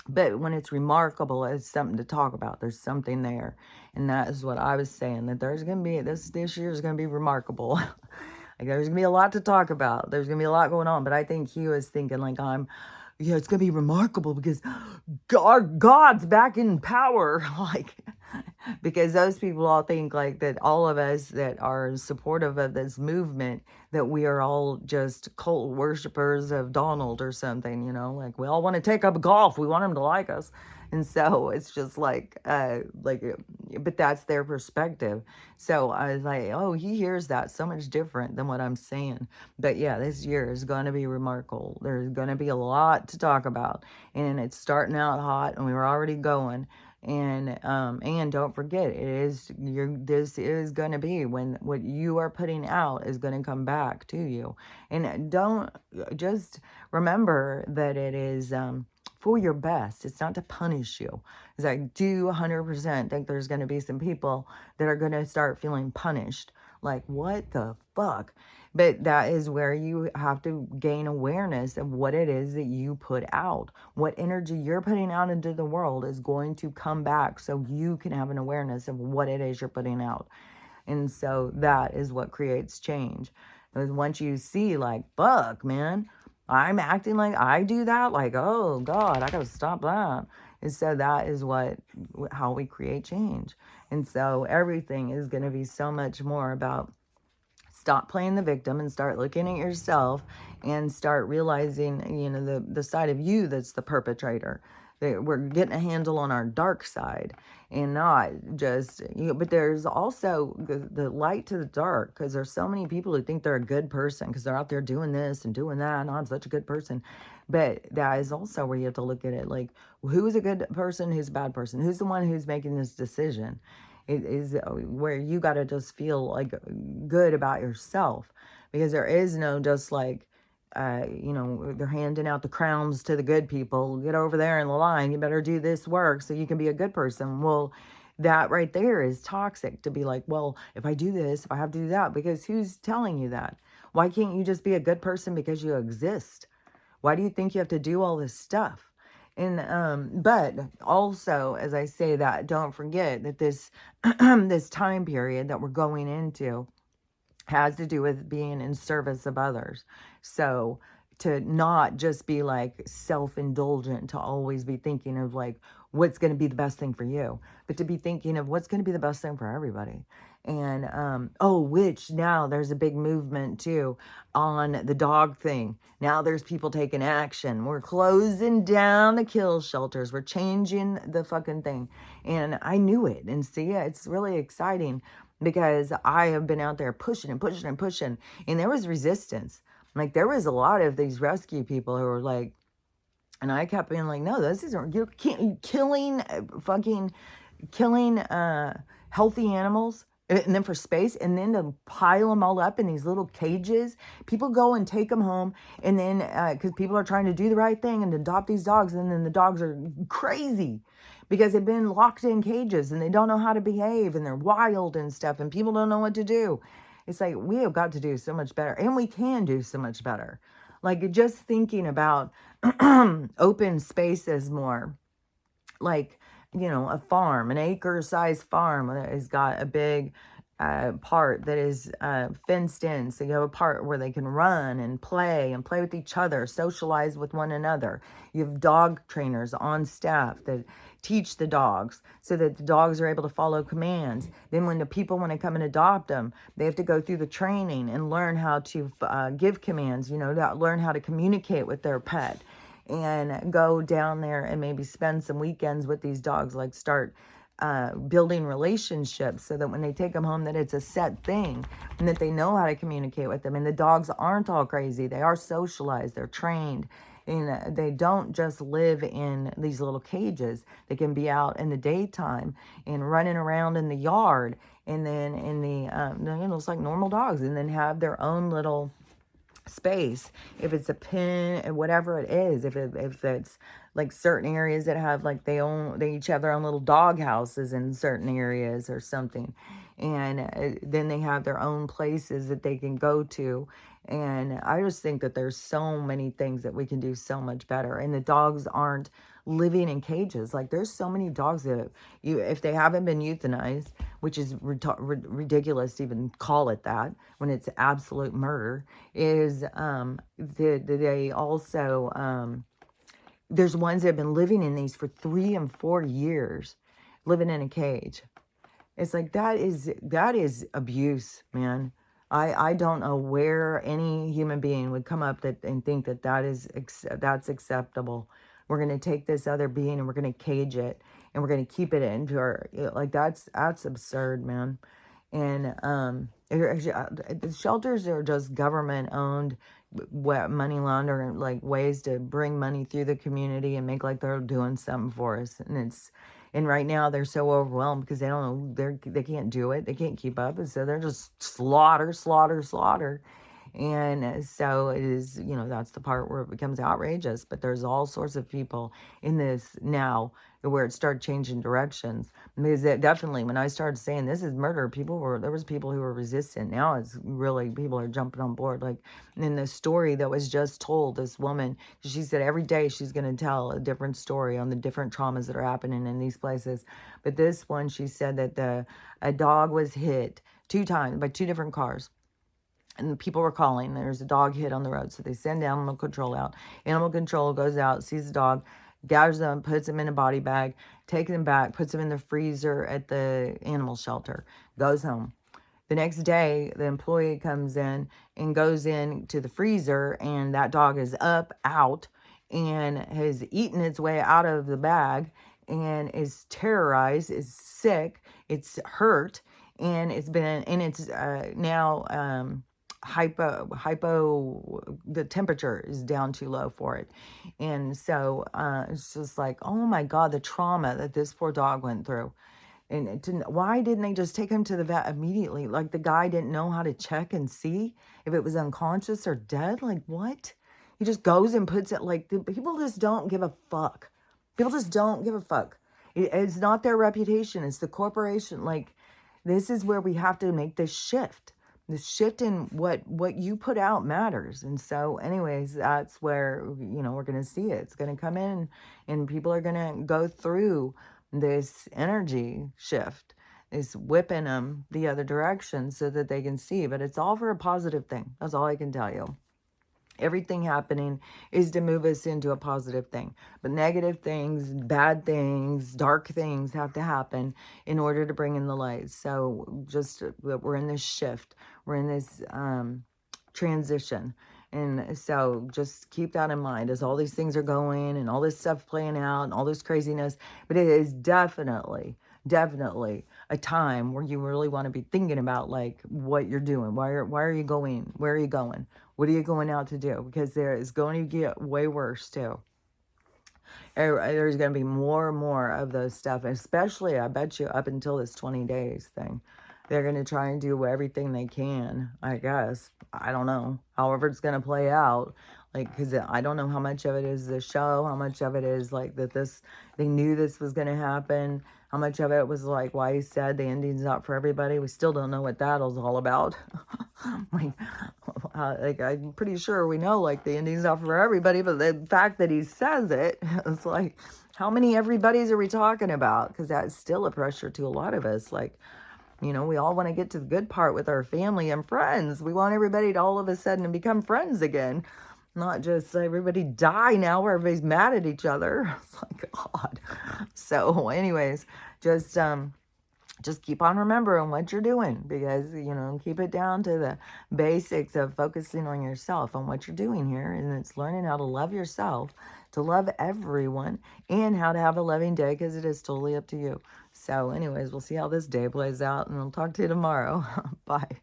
S1: when it's remarkable, it's something to talk about. There's something there, and that is what I was saying. That there's gonna be this year is gonna be remarkable. Like, there's gonna be a lot to talk about. There's gonna be a lot going on. But I think he was thinking like it's gonna be remarkable because God's back in power. Like, because those people all think like that all of us that are supportive of this movement, that we are all just cult worshipers of Donald or something, like we all want to take up golf. We want him to like us. And so it's just but that's their perspective. So I was like, oh, he hears that so much different than what I'm saying. But yeah, this year is going to be remarkable. There's going to be a lot to talk about, and it's starting out hot, and we were already going. And don't forget, this is going to be when what you are putting out is going to come back to you. And don't just remember that it is for your best. It's not to punish you. Because I do 100% think there's going to be some people that are going to start feeling punished. Like, what the fuck? But that is where you have to gain awareness of what it is that you put out. What energy you're putting out into the world is going to come back, so you can have an awareness of what it is you're putting out. And so that is what creates change. Because once you see, like, fuck, man, I'm acting like I do that. Like, oh, God, I got to stop that. And so that is how we create change. And so everything is going to be so much more about stop playing the victim and start looking at yourself and start realizing, the side of you that's the perpetrator. That we're getting a handle on our dark side and not just, but there's also the light to the dark, because there's so many people who think they're a good person because they're out there doing this and doing that, and I'm such a good person. But that is also where you have to look at it like, who's a good person, who's a bad person, who's the one who's making this decision. It is where you got to just feel like good about yourself, because there is no just like, they're handing out the crowns to the good people. Get over there in the line. You better do this work so you can be a good person. Well, that right there is toxic, to be like, well, if I do this, if I have to do that, because who's telling you that? Why can't you just be a good person because you exist? Why do you think you have to do all this stuff? And but also, as I say that, don't forget that this this time period that we're going into has to do with being in service of others. So to not just be like self-indulgent, to always be thinking of like what's going to be the best thing for you, but to be thinking of what's going to be the best thing for everybody. And which now there's a big movement too on the dog thing. Now there's people taking action. We're closing down the kill shelters. We're changing the fucking thing. And I knew it. And see, it's really exciting, because I have been out there pushing and pushing and pushing, and there was resistance. Like, there was a lot of these rescue people who were like, and I kept being like, no, this isn't, you're killing healthy animals, and then for space, and then to pile them all up in these little cages. People go and take them home, and then because people are trying to do the right thing and adopt these dogs, and then the dogs are crazy because they've been locked in cages and they don't know how to behave, and they're wild and stuff, and people don't know what to do. It's like, we have got to do so much better, and we can do so much better. Like, just thinking about open spaces more, like, a farm, an acre-sized farm has got a big part that is fenced in. So you have a part where they can run and play with each other, socialize with one another. You have dog trainers on staff that teach the dogs so that the dogs are able to follow commands. Then when the people want to come and adopt them, they have to go through the training and learn how to give commands, learn how to communicate with their pet, and go down there and maybe spend some weekends with these dogs, like start building relationships, so that when they take them home, that it's a set thing and that they know how to communicate with them. And the dogs aren't all crazy. They are socialized. They're trained. And they don't just live in these little cages. They can be out in the daytime and running around in the yard, and then in the, it's like normal dogs, and then have their own little space, if it's a pen, whatever it is, if it's like certain areas that have like they each have their own little dog houses in certain areas or something, and then they have their own places that they can go to. And I just think that there's so many things that we can do so much better, and the dogs aren't living in cages. Like, there's so many dogs that if they haven't been euthanized, which is ridiculous to even call it that when it's absolute murder, is they also there's ones that have been living in these for 3 and 4 years, living in a cage. It's like, that is abuse, man. I don't know where any human being would come up and think that's acceptable. We're going to take this other being and we're going to cage it, and we're going to keep it into our, like, that's absurd, man. And the shelters are just government owned, money laundering, like ways to bring money through the community and make like they're doing something for us. And right now they're so overwhelmed because they don't know, they can't do it. They can't keep up. And so they're just slaughter. And so it is, that's the part where it becomes outrageous. But there's all sorts of people in this now where it started changing directions. Because definitely, when I started saying this is murder, there was people who were resistant. Now it's really, people are jumping on board. Like in the story that was just told, this woman, she said every day she's going to tell a different story on the different traumas that are happening in these places. But this one, she said that a dog was hit 2 times by 2 different cars. And people were calling, there's a dog hit on the road. So they send animal control out. Animal control goes out, sees the dog, gathers them, puts them in a body bag, takes them back, puts them in the freezer at the animal shelter, goes home. The next day, the employee comes in and goes in to the freezer, and that dog is up, out, and has eaten its way out of the bag and is terrorized, is sick, it's hurt, and it's now the temperature is down too low for it. And so it's just like, oh my God, the trauma that this poor dog went through. And why didn't they just take him to the vet immediately? Like, the guy didn't know how to check and see if it was unconscious or dead. Like, what? He just goes and puts it, like, people just don't give a fuck. People just don't give a fuck. It's not their reputation. It's the corporation. Like, this is where we have to make this shift. This shift in what you put out matters. And so anyways, that's where, we're going to see it. It's going to come in, and people are going to go through this energy shift, is whipping them the other direction so that they can see. But it's all for a positive thing. That's all I can tell you. Everything happening is to move us into a positive thing. But negative things, bad things, dark things have to happen in order to bring in the light. So just we're in this shift. We're in this transition. And so just keep that in mind as all these things are going and all this stuff playing out and all this craziness. But it is definitely a time where you really want to be thinking about, like, what you're doing. Why are you going? Where are you going? What are you going out to do? Because there is going to get way worse too. There's going to be more and more of those stuff, especially, I bet you, up until this 20 days thing. They're going to try and do everything they can, I guess. I don't know. However it's going to play out. Like, because I don't know how much of it is the show, how much of it is, like, that they knew this was going to happen, how much of it was, like, why he said the ending's not for everybody. We still don't know what that was all about. Like, I'm pretty sure we know, like, the ending's not for everybody, but the fact that he says it, it's like, how many everybody's are we talking about? Because that's still a pressure to a lot of us. Like, we all want to get to the good part with our family and friends. We want everybody to all of a sudden become friends again. Not just everybody die now where everybody's mad at each other. It's like, God. So anyways, just keep on remembering what you're doing, because, keep it down to the basics of focusing on yourself, on what you're doing here. And it's learning how to love yourself, to love everyone, and how to have a loving day, because it is totally up to you. So anyways, we'll see how this day plays out, and I'll talk to you tomorrow. Bye.